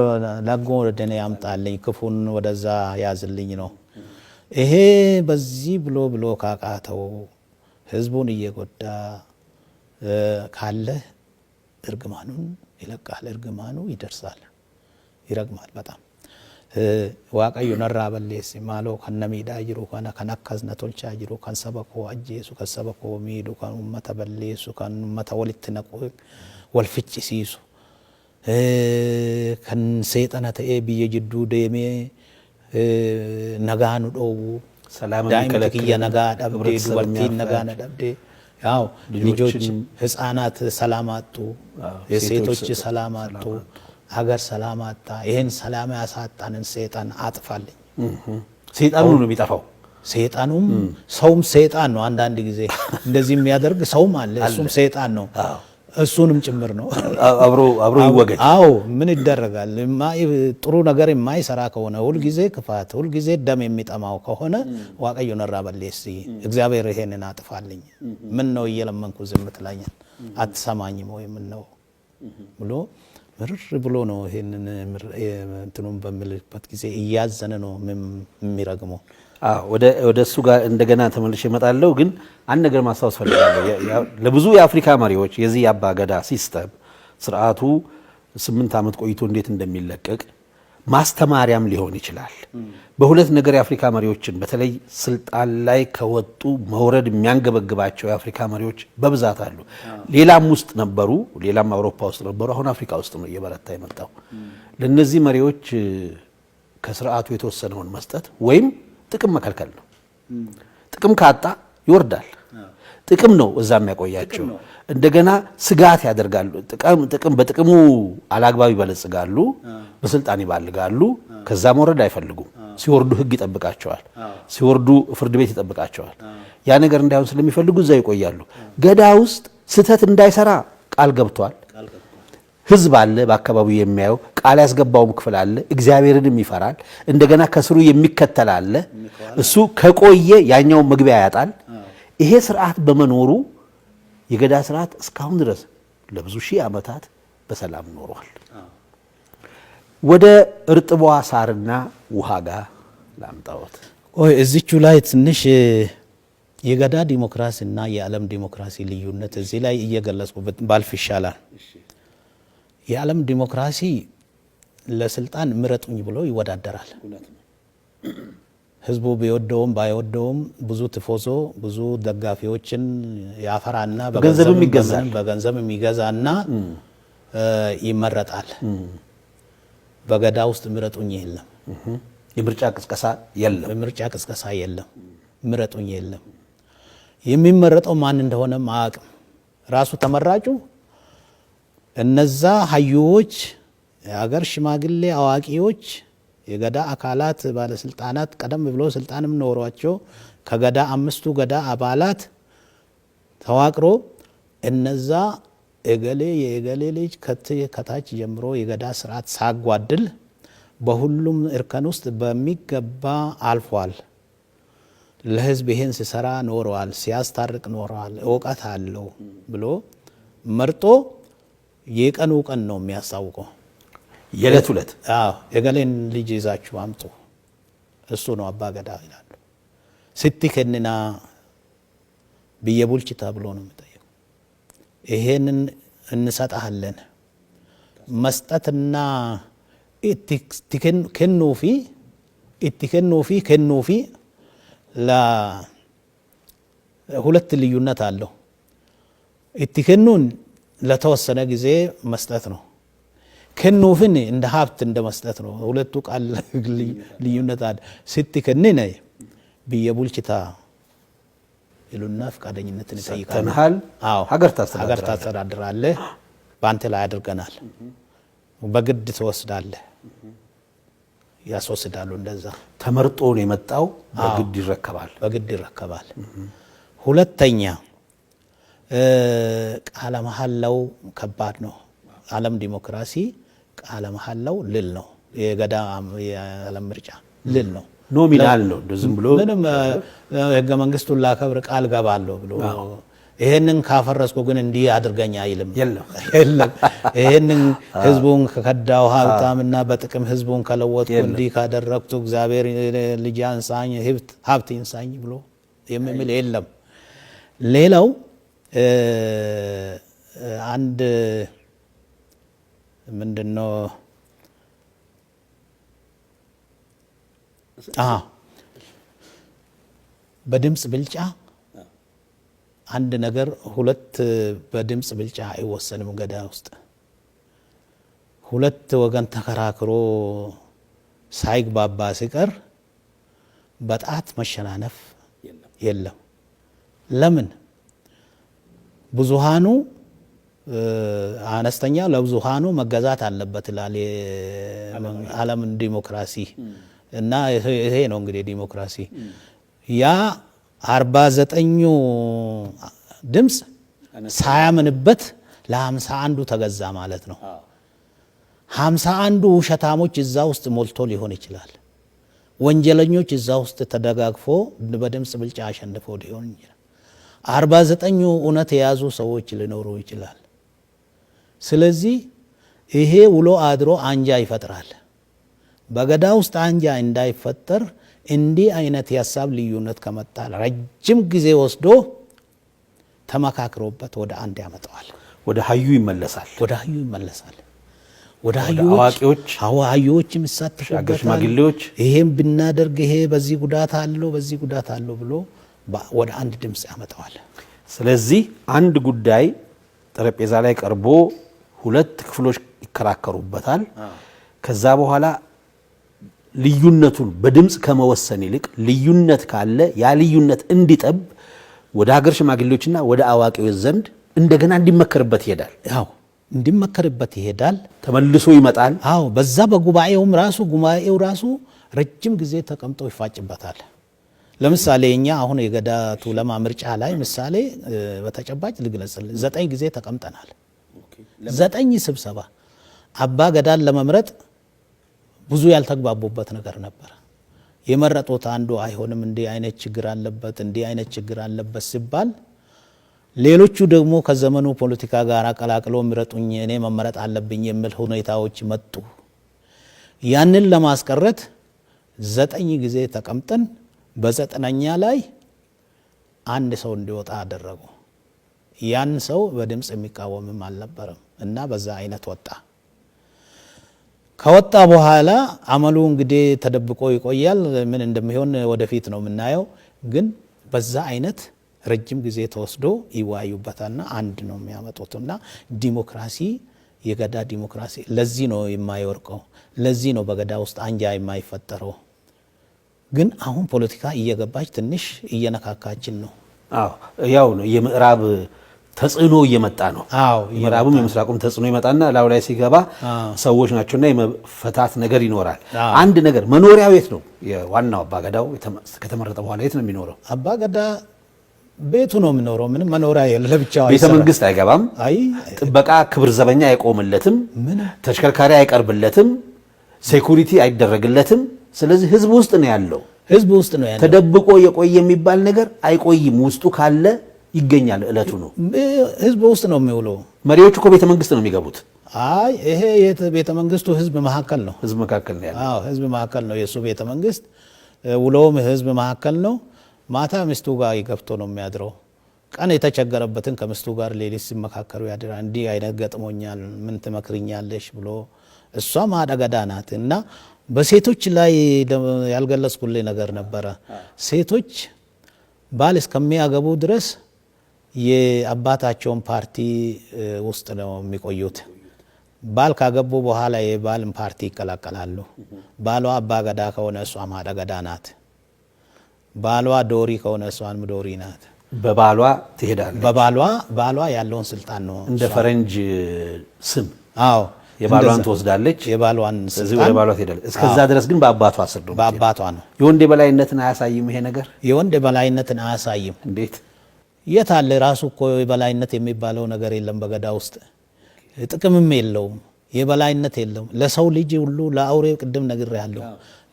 ወደኔ ያምጣልኝ ክፉን ወደዛ ያዝልኝ ነው። ይሄ በዚህ ብሎ ካቃተው ህዝቡን እየጎዳ ካለ እርግማኑን ይለቃል። እርግማኑ ይደርሳል፣ ይረግማል በጣም ዋቀዩ ነራ በሌስ ማሎ ከነሚዳ ጅሩ ከነ ከነከዝነ ቶልቻ ጅሩ ከንሰበኮ አጄሱ ከሰበኮ ሚዱ ከኡመተ በሌሱ ከኡመተ ወልት ነቁ ወልፍጭሲሱ ከን ሰይጣና ተኤ ብየ ጅዱ ደሜ ነጋኑ ዶው ሰላም ከለክየ ነጋ ዳብዴ ዱበርቲ ነጋነ ዳብዴ ያው ልጆች ህፃናት ሰላም አጡ፣ የሴቶች ሰላም አጡ፣ ሀገር ሰላም አጣ። ይሄን ሰላም ያሳጣንን ሰይጣን አጥፋልኝ። ሰይጣኑ ነው የሚጠፋው። ሰይጣኑም ሰውም ሰይጣን ነው። አንዳንድ ጊዜ እንደዚህ የሚያደርግ ሰውም አለ፣ እሱም ሰይጣን ነው። እሱንም ጭምር ነው። አብሮ ይወገድ። አዎ ምን ይደረጋል? ጥሩ ነገር የማይሰራ ከሆነ ሁልጊዜ ክፋት፣ ሁልጊዜ ደም የሚጠማው ከሆነ ዋቀዮ ነራ በሌስ እግዚአብሔር ይሄንን አጥፋልኝ፣ ምን ነው እየለመንኩ ዝም ትለኛል? አትሰማኝም ወይ? ምን ነው ብሎ ምርር ብሎ ነው ይሄንን እንትኑን በሚልበት ጊዜ እያዘነ ነው የሚረግመው። ወደ እሱ ጋር እንደገና ተመልሼ እመጣለሁ። ግን አንድ ነገር ማስታወስ ፈልጋለሁ። ለብዙ የአፍሪካ መሪዎች የዚህ የአባ ገዳ ሲስተም ስርዓቱ 8 ዓመት ቆይቶ እንዴት እንደሚለቀቅ ማስተማሪያም ሊሆን ይችላል። በሁለት ነገር የአፍሪካ መሪዎችን በተለይ ስልጣን ላይ ከወጡ መውረድ የሚያንገበግባቸው የአፍሪካ መሪዎች በብዛት አሉ። ሌላም ውስጥ ነበሩ፣ ሌላም አውሮፓ ውስጥ ነበሩ። አሁን አፍሪካ ውስጥ ነው እየበረታ የመጣው። ለነዚህ መሪዎች ከስርዓቱ የተወሰነውን መስጠት ወይም ጥቅም መከልከል ነው። ጥቅም ካጣ ይወርዳል። ጥቅም ነው እዛ የሚያቆያቸው። እንደገና ስጋት ያደርጋሉ። በጥቅሙ አላግባብ ይበለጽጋሉ፣ በስልጣን ይባልጋሉ። ከዛ መውረድ አይፈልጉም። ሲወርዱ ህግ ይጠብቃቸዋል፣ ሲወርዱ ፍርድ ቤት ይጠብቃቸዋል። ያ ነገር እንዳይሆን ስለሚፈልጉ እዛ ይቆያሉ። ገዳ ውስጥ ስህተት እንዳይሰራ ቃል ገብቷል። ህዝብ አለ በአካባቢው የሚያየው፣ ቃል ያስገባውም ክፍል አለ፣ እግዚአብሔርንም ይፈራል። እንደገና ከስሩ የሚከተል አለ። እሱ ከቆየ ያኛው መግቢያ ያጣል። ይሄ ስርዓት በመኖሩ የገዳ ስርዓት እስካሁን ድረስ ለብዙ ሺህ ዓመታት በሰላም ኖሯል። ወደ እርጥቧ ሳርና ውሃ ጋር ላምጣዎት። እዚቹ ላይ ትንሽ የገዳ ዲሞክራሲና የዓለም ዲሞክራሲ ልዩነት እዚህ ላይ እየገለጽኩ ባልፍ ይሻላል። የዓለም ዲሞክራሲ ለስልጣን ምረጡኝ ብሎ ይወዳደራል። ህዝቡ ቢወደውም ባይወደውም ብዙ ትፎዞ ብዙ ደጋፊዎችን ያፈራና በገንዘብ የሚገዛና ይመረጣል። በገዳ ውስጥ ምረጡኝ የለም። የምርጫ ቅስቀሳ የለም። ምረጡኝ የለም። የሚመረጠው ማን እንደሆነም አያውቅም። ራሱ ተመራጩ እነዛ ሀዩዎች፣ የሀገር ሽማግሌ አዋቂዎች፣ የገዳ አካላት ባለስልጣናት ቀደም ብሎ ስልጣንም ኖሯቸው ከገዳ 5ቱ ገዳ አባላት ተዋቅሮ እነዛ እገሌ የእገሌ ልጅ ከታች ጀምሮ የገዳ ስርዓት ሳጓድል በሁሉም እርከን ውስጥ በሚገባ አልፏል። ለህዝብ ይሄን ሲሰራ ኖረዋል፣ ሲያስታርቅ ኖረዋል፣ እውቀት አለው ብሎ መርጦ የቀኑ ቀን ነው የሚያስታውቀው። የዕለት ዕለት የገሌን ልጅ ይዛችሁ አምጡ፣ እሱ ነው አባ ገዳ ይላሉ። ስትከንና ብየቡልችታ ብሎ ነው የሚጠየቀው። ይሄንን እንሰጣለን መስጠትና ከኑፊ ለሁለት ልዩነት አለው። እትከኑን ለተወሰነ ጊዜ መስጠት ነው። ከኑፍን እንደ ሀብት እንደ መስጠት ነው። ሁለቱ ቃል ልዩነት አለ። ስትከንን ብየቡልችታ ይሉና ፈቃደኝነትን ይጠይቃል። ሀገር ታስተዳድራለህ፣ በአንተ ላይ አድርገናል፣ በግድ ትወስዳለህ፣ ያስወስዳሉ። እንደዛ ተመርጦ ነው የመጣው፣ በግድ ይረከባል። ሁለተኛ ቃለ መሐላው ከባድ ነው። ዓለም ዲሞክራሲ ቃለ መሐላው ልል ነው። የገዳ የዓለም ምርጫ ልል ነው፣ ኖሚናል ነው። ዝም ብሎ ምንም ህገ መንግስቱን ላከብር ቃል ገባለሁ ብሎ ይሄንን ካፈረስኩ ግን እንዲህ አድርገኛ አይልም። የለም ይሄንን ህዝቡን ከከዳው ሀብታምና በጥቅም ህዝቡን ከለወጥኩ እንዲህ ካደረግኩ እግዚአብሔር ልጅ አንሳኝ ሀብት ይንሳኝ ብሎ የሚል የለም። ሌላው አንድ ምንድነው በድምጽ ብልጫ አንድ ነገር ሁለት በድምጽ ብልጫ አይወሰንም። ገዳ ውስጥ ሁለት ወገን ተከራክሮ ሳይግባባ ሲቀር በጣት መሸናነፍ የለም። ለምን? ብዙሃኑ አነስተኛ ለብዙሃኑ መገዛት አለበት ይላል የዓለም ዲሞክራሲ። እና ይሄ ነው እንግዲህ ዲሞክራሲ። ያ 49ኙ ድምፅ ሳያምንበት ለ51ዱ ተገዛ ማለት ነው። 51ዱ ውሸታሞች እዛ ውስጥ ሞልቶ ሊሆን ይችላል። ወንጀለኞች እዛ ውስጥ ተደጋግፎ በድምፅ ብልጫ አሸንፎ ሊሆን ይችላል። 49ኙ እውነት የያዙ ሰዎች ሊኖሩ ይችላል። ስለዚህ ይሄ ውሎ አድሮ አንጃ ይፈጥራል። በገዳ ውስጥ አንጃ እንዳይፈጠር እንዲህ አይነት የሀሳብ ልዩነት ከመጣ ረጅም ጊዜ ወስዶ ተመካክሮበት ወደ አንድ ያመጣዋል። ወደ ሀዩ ይመለሳል። ወደ ሀዩዎች የሚሳተፉበት ሽማግሌዎች ይሄን ብናደርግ ይሄ በዚህ ጉዳት አለው ብሎ ወደ አንድ ድምፅ ያመጣዋል። ስለዚህ አንድ ጉዳይ ጠረጴዛ ላይ ቀርቦ ሁለት ክፍሎች ይከራከሩበታል። ከዛ በኋላ ልዩነቱን በድምፅ ከመወሰን ይልቅ ልዩነት ካለ ያ ልዩነት እንዲጠብ ወደ ሀገር ሽማግሌዎችና ወደ አዋቂዎች ዘንድ እንደገና እንዲመከርበት ይሄዳል። ተመልሶ ይመጣል። በዛ ጉባኤው ራሱ ረጅም ጊዜ ተቀምጦ ይፋጭበታል። ለምሳሌ እኛ አሁን የገዳ ቱለማ ምርጫ ላይ ምሳሌ በተጨባጭ ልግለጽልህ። 9 ጊዜ ተቀምጠናል። 9 ስብሰባ አባ ገዳን ለመምረጥ ብዙ ያልተግባቡበት ነገር ነበር። የመረጡት አንዱ አይሆንም እንዲህ አይነት ችግር አለበት ሲባል ሌሎቹ ደግሞ ከዘመኑ ፖለቲካ ጋር ቀላቅሎ ምረጡኝ እኔ መመረጥ አለብኝ የሚል ሁኔታዎች መጡ። ያንን ለማስቀረት 9 ጊዜ ተቀምጠን በ9ኛ ላይ አንድ ሰው እንዲወጣ አደረጉ። ያን ሰው በድምፅ የሚቃወምም አልነበረም እና በዛ አይነት ወጣ። ከወጣ በኋላ አመሉ እንግዲህ ተደብቆ ይቆያል። ምን እንደሚሆን ወደፊት ነው የምናየው። ግን በዛ አይነት ረጅም ጊዜ ተወስዶ ይዋዩበታልና አንድ ነው የሚያመጡትና ዲሞክራሲ የገዳ ዲሞክራሲ ለዚህ ነው የማይወርቀው። ለዚህ ነው በገዳ ውስጥ አንጃ የማይፈጠረው። ግን አሁን ፖለቲካ እየገባች ትንሽ እየነካካችን ነው። አዎ ያው ነው የምዕራብ ተጽዕኖ እየመጣ ነው። አዎ የምዕራቡም የምስራቁም ተጽዕኖ ይመጣና ላው ላይ ሲገባ ሰዎች ናቸውና የመፈታት ነገር ይኖራል። አንድ ነገር መኖሪያው የት ነው? የዋናው አባገዳው ከተመረጠ በኋላ የት ነው የሚኖረው? አባገዳ ቤቱ ነው የሚኖረው። ምንም መኖሪያ የለ፣ ለብቻው ቤተ መንግስት አይገባም። ጥበቃ ክብር ዘበኛ አይቆምለትም። ተሽከርካሪ አይቀርብለትም። ሴኩሪቲ አይደረግለትም። ስለዚህ ህዝብ ውስጥ ነው ያለው። ህዝብ ውስጥ ነው ያለው። ተደብቆ የቆየ የሚባል ነገር አይቆይም። ውስጡ ካለ ይገኛል። እለቱ ነው ህዝብ ውስጥ ነው የሚውለው። መሪዎቹ እኮ ቤተ መንግስት ነው የሚገቡት። አይ ይሄ ቤተ መንግስቱ ህዝብ መካከል ነው። ህዝብ መካከል ነው ያለው። አዎ ህዝብ መካከል ነው የሱ ቤተ መንግስት። ውሎውም ህዝብ መካከል ነው። ማታ ሚስቱ ጋር ገብቶ ነው የሚያድረው። ቀን የተቸገረበትን ከሚስቱ ጋር ሌሊት ሲመካከሩ ያድራል። እንዲህ አይነት ገጥሞኛል ምን ትመክርኛለሽ ብሎ እሷም አደገዳ ናት እና በሴቶች ላይ ያልገለጽኩልኝ ነገር ነበረ። ሴቶች ባል እስከሚያገቡ ድረስ የአባታቸውን ፓርቲ ውስጥ ነው የሚቆዩት። ባል ካገቡ በኋላ የባልን ፓርቲ ይቀላቀላሉ። ባሏ አባገዳ ከሆነ እሷም አደገዳ ናት። ባሏ ዶሪ ከሆነ እሷም ዶሪ ናት። በባሏ ትሄዳለች። ባሏ ያለውን ስልጣን ነው እንደ ፈረንጅ ስም። አዎ የባሏን ትወስዳለች። የባሏን ስለዚህ ወደ ባሏ ትሄዳለች። እስከዛ ድረስ ግን በአባቷ ስር ነው። በአባቷ ነው። የወንድ የበላይነትን አያሳይም ይሄ ነገር። የወንድ የበላይነትን አያሳይም። እንዴት? የት አለ? ራሱ እኮ የበላይነት የሚባለው ነገር የለም በገዳ ውስጥ። ጥቅምም የለውም። የበላይነት የለውም። ለሰው ልጅ ሁሉ ለአውሬ ቅድም ነግሬያለሁ።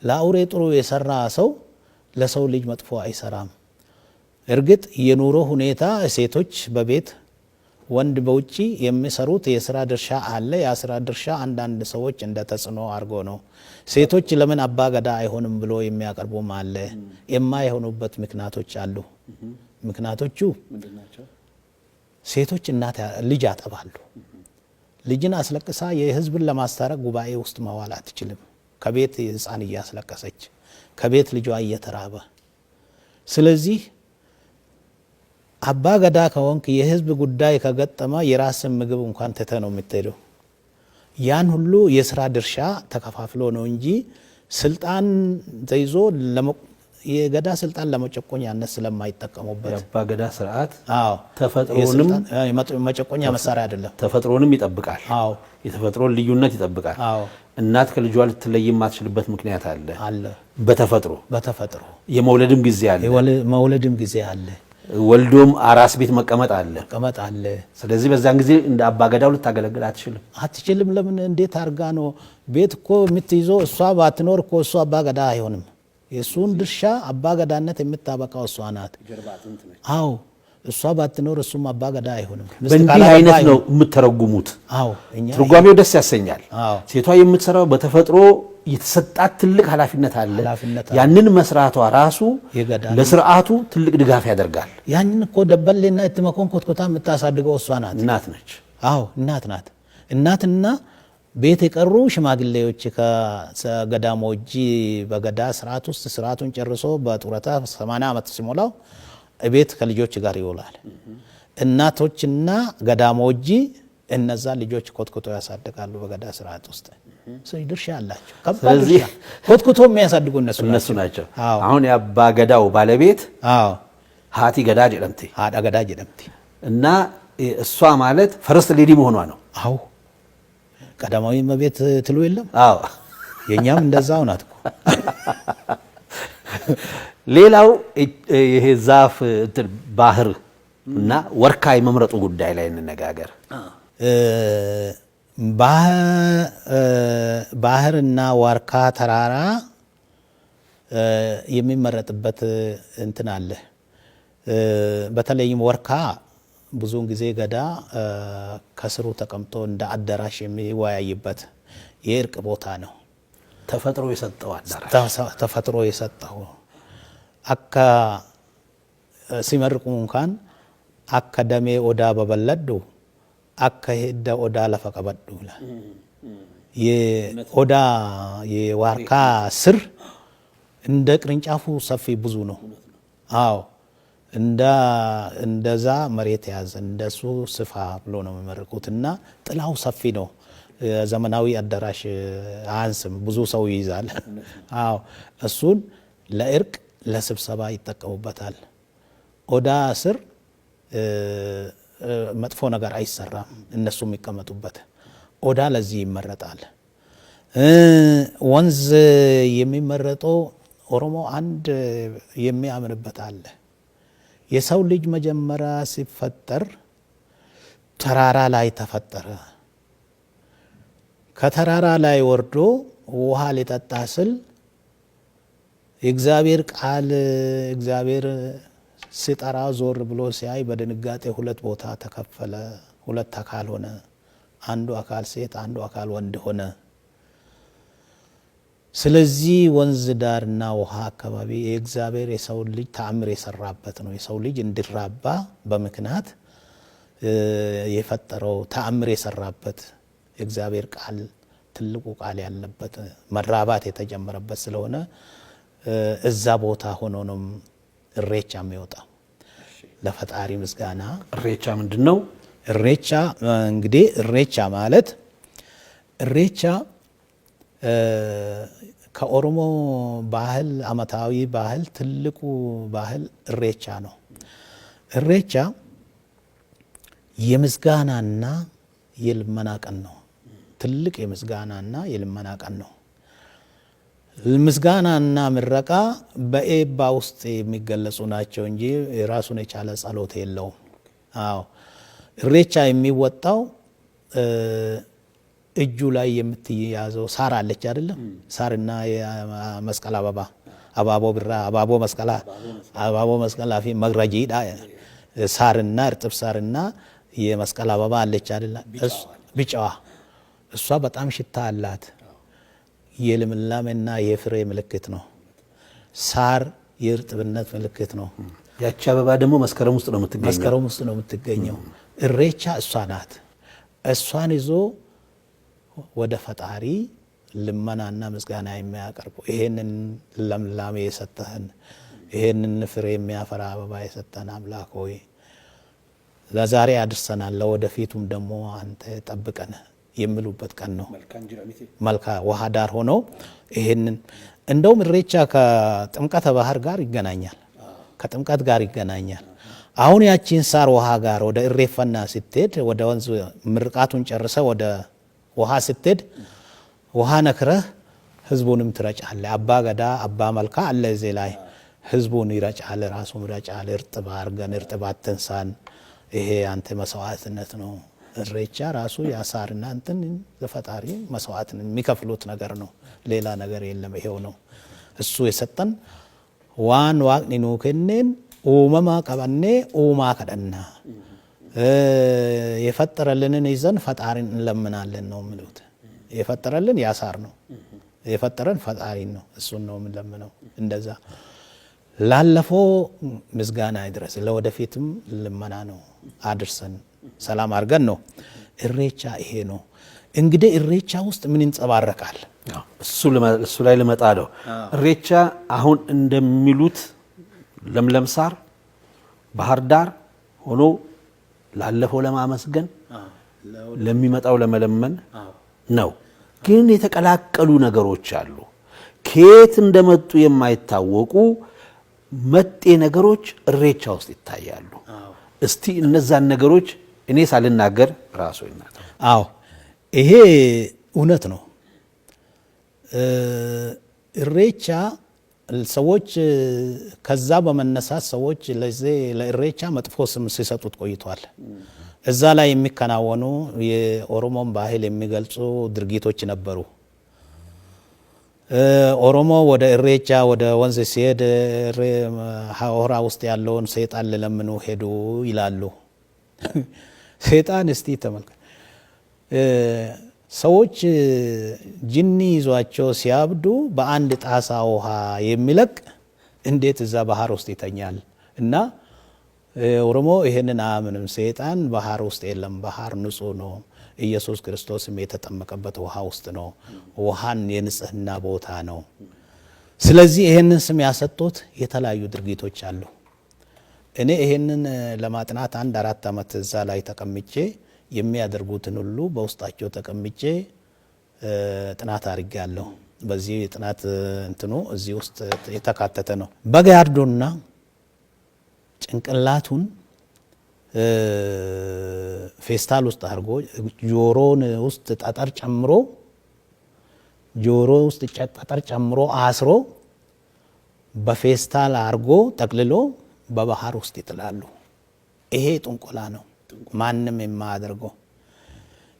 ለአውሬ ጥሩ የሰራ ሰው ለሰው ልጅ መጥፎ አይሰራም። እርግጥ የኑሮ ሁኔታ ሴቶች በቤት ወንድ በውጪ የሚሰሩት የስራ ድርሻ አለ። የስራ ድርሻ አንዳንድ ሰዎች እንደ ተጽዕኖ አድርጎ ነው። ሴቶች ለምን አባገዳ አይሆንም ብሎ የሚያቀርቡም አለ። የማይሆኑበት ምክንያቶች አሉ። ምክንያቶቹ ሴቶች ልጅ ያጠባሉ። ልጅን አስለቅሳ የህዝብን ለማስታረቅ ጉባኤ ውስጥ መዋል አትችልም። ከቤት ህፃን እያስለቀሰች ከቤት ልጇ እየተራበ። ስለዚህ አባገዳ ከሆንክ የህዝብ ጉዳይ ከገጠመ የራስን ምግብ እንኳን ትተህ ነው የምትሄደው። ያን ሁሉ የስራ ድርሻ ተከፋፍሎ ነው እንጂ ስልጣን ተይዞ የገዳ ስልጣን ለመጨቆኛ ያነስ ስለማይጠቀሙበት የአባገዳ ስርዓት ተፈጥሮንም መጨቆኛ መሳሪያ አይደለም። ተፈጥሮንም ይጠብቃል። የተፈጥሮን ልዩነት ይጠብቃል። እናት ከልጇ ልትለይ የማትችልበት ምክንያት አለ። በተፈጥሮ የመውለድም ጊዜ አለ። ወልዶም አራስ ቤት መቀመጥ አለ። ስለዚህ በዛን ጊዜ እንደ አባገዳው ልታገለግል አትችልም። ለምን? እንዴት አርጋ ነው ቤት እኮ የምትይዘው? እሷ ባትኖር እኮ እሷ አባገዳ አይሆንም። የሱን ድርሻ አባገዳነት የምታበቃው እሷ ናት። አዎ እሷ ባትኖር እሱም አባገዳ አይሆንም። በእንዲህ አይነት ነው የምትተረጉሙት። ትርጓሜው ደስ ያሰኛል። ሴቷ የምትሰራው በተፈጥሮ የተሰጣት ትልቅ ኃላፊነት አለ። ያንን መስራቷ ራሱ ለስርዓቱ ትልቅ ድጋፍ ያደርጋል። ያንን እኮ ደበሌና እትመኮን ኮትኮታ የምታሳድገው እሷ ናት። እናት ነች። አዎ እናት ናት። እናትና ቤት የቀሩ ሽማግሌዎች ከገዳሞጂ በገዳ ስርዓት ውስጥ ስርዓቱን ጨርሶ በጡረታ 80 ዓመት ሲሞላው ቤት ከልጆች ጋር ይውላል። እናቶችና ገዳሞጂ እነዛ ልጆች ኮትኩቶ ያሳድጋሉ በገዳ ስርዓት ውስጥ። ስለዚህ ድርሻ አላቸው። ስለዚህ ኮትኩቶ የሚያሳድጉ እነሱ ናቸው። አሁን የአባገዳው ባለቤት ሀቲ ገዳ ጀለምቲ ሀዳ ገዳ ጀለምቲ እና እሷ ማለት ፈርስት ሌዲ መሆኗ ነው። አዎ ቀዳማዊ እመቤት ትሉ የለም? አዎ የኛም እንደዛው ናት እኮ። ሌላው ይሄ ዛፍ ባህር እና ወርካ የመምረጡ ጉዳይ ላይ እንነጋገር። ባህርና ዋርካ ተራራ የሚመረጥበት እንትን አለ። በተለይም ወርካ ብዙውን ጊዜ ገዳ ከስሩ ተቀምጦ እንደ አዳራሽ የሚወያይበት የእርቅ ቦታ ነው። ተፈጥሮ የሰጠው አዳራሽ ተፈጥሮ የሰጠው አካ ሲመርቁ እንኳን አካ ደሜ ኦዳ በበለዱ አካ ሄደ ኦዳ ለፈቀበዱ ይላል። የኦዳ የዋርካ ስር እንደ ቅርንጫፉ ሰፊ ብዙ ነው። አዎ እንደዛ መሬት ያዘ እንደሱ ስፋ ብሎ ነው የሚመርቁትና ጥላው ሰፊ ነው። ዘመናዊ አዳራሽ አንስም ብዙ ሰው ይይዛል። አዎ እሱን ለእርቅ ለስብሰባ ይጠቀሙበታል። ኦዳ ስር መጥፎ ነገር አይሰራም፣ እነሱ የሚቀመጡበት ኦዳ ለዚህ ይመረጣል። ወንዝ የሚመረጠው ኦሮሞ አንድ የሚያምንበት አለ። የሰው ልጅ መጀመሪያ ሲፈጠር ተራራ ላይ ተፈጠረ። ከተራራ ላይ ወርዶ ውሃ ሊጠጣ ስል የእግዚአብሔር ቃል እግዚአብሔር ሲጠራ ዞር ብሎ ሲያይ በድንጋጤ ሁለት ቦታ ተከፈለ፣ ሁለት አካል ሆነ። አንዱ አካል ሴት፣ አንዱ አካል ወንድ ሆነ። ስለዚህ ወንዝ ዳርና ውሃ አካባቢ የእግዚአብሔር የሰው ልጅ ተአምር የሰራበት ነው። የሰው ልጅ እንዲራባ በምክንያት የፈጠረው ተአምር የሰራበት የእግዚአብሔር ቃል ትልቁ ቃል ያለበት መራባት የተጀመረበት ስለሆነ እዛ ቦታ ሆኖ ነው እሬቻ የሚወጣው። ለፈጣሪ ምስጋና። እሬቻ ምንድን ነው? እሬቻ እንግዲህ እሬቻ ማለት እሬቻ ከኦሮሞ ባህል አመታዊ ባህል ትልቁ ባህል እሬቻ ነው። እሬቻ የምስጋናና የልመና ቀን ነው። ትልቅ የምስጋናና የልመና ቀን ነው። ምስጋናና ምረቃ በኤባ ውስጥ የሚገለጹ ናቸው እንጂ ራሱን የቻለ ጸሎት የለውም። አዎ እሬቻ የሚወጣው እጁ ላይ የምትያዘው ሳር አለች አይደለም? ሳርና የመስቀል አበባ አባቦ ብራ አባቦ መስቀል አፊ መግረጂዳ ሳርና እርጥብ ሳርና የመስቀል አበባ አለች አይደለም? ቢጫዋ እሷ በጣም ሽታ አላት። የልምላሜና የፍሬ ምልክት ነው። ሳር የእርጥብነት ምልክት ነው። ያቺ አበባ ደግሞ መስከረም ውስጥ ነው የምትገኘው። እሬቻ እሷ ናት። እሷን ይዞ ወደ ፈጣሪ ልመናና ምስጋና የሚያቀርቡ ይሄንን ለምላሜ የሰጠህን ይሄንን ፍሬ የሚያፈራ አበባ የሰጠን አምላክ ሆይ ለዛሬ አድርሰናል፣ ለወደፊቱም ደግሞ አንተ ጠብቀን የሚሉበት ቀን ነው። መልካ ውሃ ዳር ሆኖ ይሄንን እንደውም እሬቻ ከጥምቀተ ባህር ጋር ይገናኛል፣ ከጥምቀት ጋር ይገናኛል። አሁን ያቺን ሳር ውሃ ጋር ወደ እሬፈና ስትሄድ ወደ ወንዝ ምርቃቱን ጨርሰ ወደ ውሃ ስትሄድ ውሃ ነክረህ ህዝቡንም ትረጫለ። አባ ገዳ አባ መልካ አለ እዚህ ላይ ህዝቡን ይረጫል፣ ራሱም ይረጫል። እርጥብ አርገን እርጥብ አትንሳን፣ ይሄ አንተ መስዋዕትነት ነው። እሬቻ ራሱ ያሳርና እንትን ለፈጣሪ መስዋዕትን የሚከፍሉት ነገር ነው። ሌላ ነገር የለም። ይሄው ነው እሱ የሰጠን ዋን ዋቅኒ ኑ ከነን ኡመማ ቀበኔ ኡማ ከደና የፈጠረልንን ይዘን ፈጣሪን እንለምናለን ነው የሚሉት። የፈጠረልን ያሳር ነው፣ የፈጠረን ፈጣሪ ነው። እሱን ነው የምንለምነው። እንደዛ ላለፈው ምስጋና ይድረስ፣ ለወደፊትም ልመና ነው። አድርሰን ሰላም አድርገን ነው። እሬቻ ይሄ ነው እንግዲህ። እሬቻ ውስጥ ምን ይንጸባረቃል? እሱ ላይ ልመጣ ነው። እሬቻ አሁን እንደሚሉት ለምለም ሳር ባህር ዳር ሆኖ ላለፈው ለማመስገን ለሚመጣው ለመለመን ነው። ግን የተቀላቀሉ ነገሮች አሉ። ከየት እንደመጡ የማይታወቁ መጤ ነገሮች እሬቻ ውስጥ ይታያሉ። እስቲ እነዛን ነገሮች እኔ ሳልናገር ራሱ ይናገር። አዎ ይሄ እውነት ነው። እሬቻ ሰዎች ከዛ በመነሳት ሰዎች ለእሬቻ መጥፎ ስም ሲሰጡት ቆይቷል። እዛ ላይ የሚከናወኑ የኦሮሞን ባህል የሚገልጹ ድርጊቶች ነበሩ። ኦሮሞ ወደ እሬቻ ወደ ወንዝ ሲሄድ ሆራ ውስጥ ያለውን ሰይጣን ሊለምኑ ሄዱ ይላሉ። ሰይጣን እስቲ ተመልከት፣ ሰዎች ጅኒ ይዟቸው ሲያብዱ በአንድ ጣሳ ውሃ የሚለቅ እንዴት እዛ ባህር ውስጥ ይተኛል? እና ኦሮሞ ይሄንን አያምንም። ሰይጣን ባህር ውስጥ የለም፣ ባህር ንጹህ ነው። ኢየሱስ ክርስቶስም የተጠመቀበት ውሃ ውስጥ ነው። ውሃን የንጽህና ቦታ ነው። ስለዚህ ይሄንን ስም ያሰጡት የተለያዩ ድርጊቶች አሉ። እኔ ይሄንን ለማጥናት 1-4 ዓመት እዛ ላይ ተቀምጬ የሚያደርጉትን ሁሉ በውስጣቸው ተቀምጬ ጥናት አድርጌያለሁ። በዚህ ጥናት እንትኑ እዚህ ውስጥ የተካተተ ነው። በግ ያርዱና ጭንቅላቱን ፌስታል ውስጥ አድርጎ ጆሮን ውስጥ ጠጠር ጨምሮ ጠጠር ጨምሮ አስሮ በፌስታል አድርጎ ጠቅልሎ በባህር ውስጥ ይጥላሉ። ይሄ ጥንቆላ ነው፣ ማንም የማያደርገው።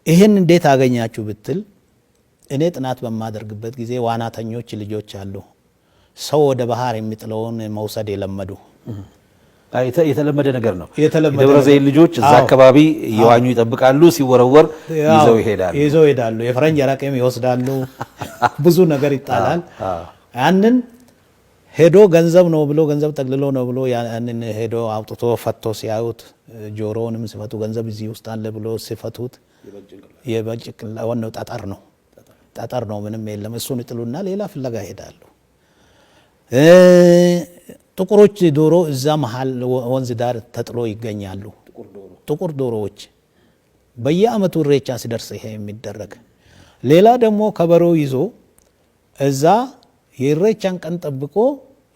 ይሄን እንዴት አገኛችሁ ብትል እኔ ጥናት በማደርግበት ጊዜ ዋናተኞች ልጆች አሉ፣ ሰው ወደ ባህር የሚጥለውን መውሰድ የለመዱ። የተለመደ ነገር ነው። የደብረ ዘይት ልጆች እዛ አካባቢ የዋኙ ይጠብቃሉ፣ ሲወረወር ይዘው ይሄዳሉ። የፈረንጅ አረቄም ይወስዳሉ፣ ብዙ ነገር ይጣላል። ያንን ሄዶ ገንዘብ ነው ብሎ ገንዘብ ጠቅልሎ ነው ብሎ ያንን ሄዶ አውጥቶ ፈቶ ሲያዩት ጆሮውንም ሲፈቱ ገንዘብ እዚህ ውስጥ አለ ብሎ ሲፈቱት የበጭቅላ ወነው ጠጠር ነው፣ ምንም የለም። እሱን ይጥሉና ሌላ ፍለጋ ይሄዳሉ። ጥቁሮች ዶሮ እዛ መሃል ወንዝ ዳር ተጥሎ ይገኛሉ። ጥቁር ዶሮዎች በየአመቱ ኢሬቻ ሲደርስ ይሄ የሚደረግ። ሌላ ደግሞ ከበሮ ይዞ እዛ የኢሬቻን ቀን ጠብቆ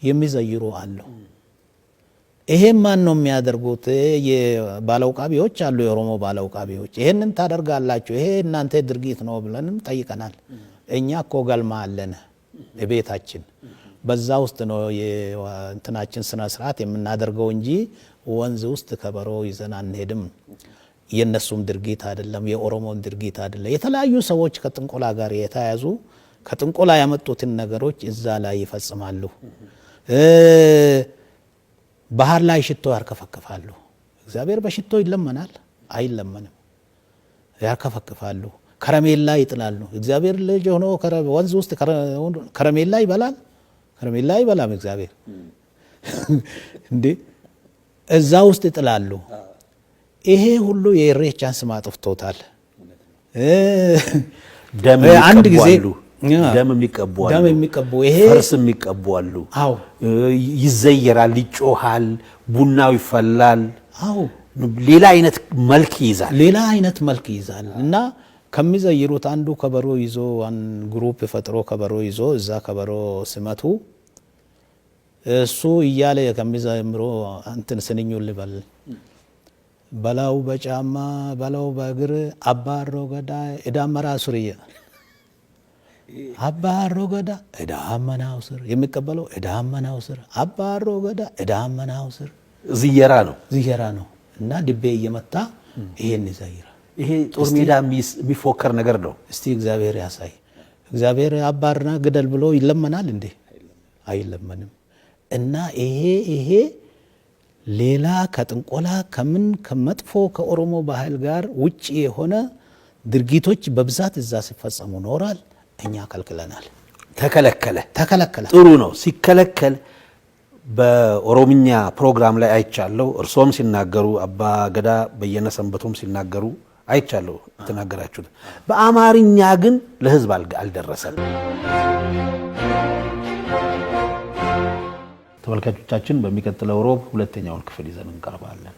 የሚዘይሩ አሉ። ይሄ ማን ነው የሚያደርጉት? ባለውቃቢዎች አሉ፣ የኦሮሞ ባለውቃቢዎች። ይሄንን ታደርጋላችሁ፣ ይሄ እናንተ ድርጊት ነው ብለንም ጠይቀናል። እኛ እኮ ገልማ አለን ቤታችን፣ በዛ ውስጥ ነው የእንትናችን ስነ ስርዓት የምናደርገው እንጂ ወንዝ ውስጥ ከበሮ ይዘን አንሄድም። የነሱም ድርጊት አይደለም፣ የኦሮሞን ድርጊት አይደለም። የተለያዩ ሰዎች ከጥንቆላ ጋር የተያያዙ ከጥንቆላ ያመጡትን ነገሮች እዛ ላይ ይፈጽማሉ። ባህር ላይ ሽቶ ያርከፈክፋሉ። እግዚአብሔር በሽቶ ይለመናል? አይለመንም። ያርከፈክፋሉ። ከረሜላ ይጥላሉ። እግዚአብሔር ልጅ ሆኖ ወንዝ ውስጥ ከረሜላ ይበላል? ከረሜላ አይበላም እግዚአብሔር። እንዴ እዛ ውስጥ ይጥላሉ። ይሄ ሁሉ የኢሬቻን ስም አጥፍቶታል። አንድ ጊዜ ደም የሚቀቡ ይሄ ፈርስ የሚቀቡ አሉ። ይዘየራል፣ ይጮሃል፣ ቡናው ይፈላል። ሌላ አይነት መልክ ይይዛል። እና ከሚዘይሩት አንዱ ከበሮ ይዞ ግሩፕ ፈጥሮ ከበሮ ይዞ እዛ ከበሮ ሲመቱ እሱ እያለ ከሚዘምሮ እንትን ስንኙን ልበል በላው በጫማ በላው በእግር አባሮ ገዳ እዳመራ ሱርየ አባሮ ገዳ እዳመናው ስር የሚቀበለው እዳመናው ስር አባሮ ገዳ እዳመናው ስር ዝየራ ነው። እና ድቤ እየመታ ይሄን ይዘይራል። ይሄ ጦር ሜዳ የሚፎከር ነገር ነው። እስቲ እግዚአብሔር ያሳይ። እግዚአብሔር አባርና ግደል ብሎ ይለመናል እንዴ? አይለመንም። እና ይሄ ሌላ ከጥንቆላ ከምን ከመጥፎ ከኦሮሞ ባህል ጋር ውጪ የሆነ ድርጊቶች በብዛት እዛ ሲፈጸሙ ኖራል። እኛ ከልክለናል። ተከለከለ። ጥሩ ነው። ሲከለከል በኦሮምኛ ፕሮግራም ላይ አይቻለሁ። እርሶም ሲናገሩ አባ ገዳ በየነ ሰንበቶም ሲናገሩ አይቻለሁ የተናገራችሁት። በአማርኛ ግን ለህዝብ አልደረሰም። ተመልካቾቻችን በሚቀጥለው ሮብ ሁለተኛውን ክፍል ይዘን እንቀርባለን።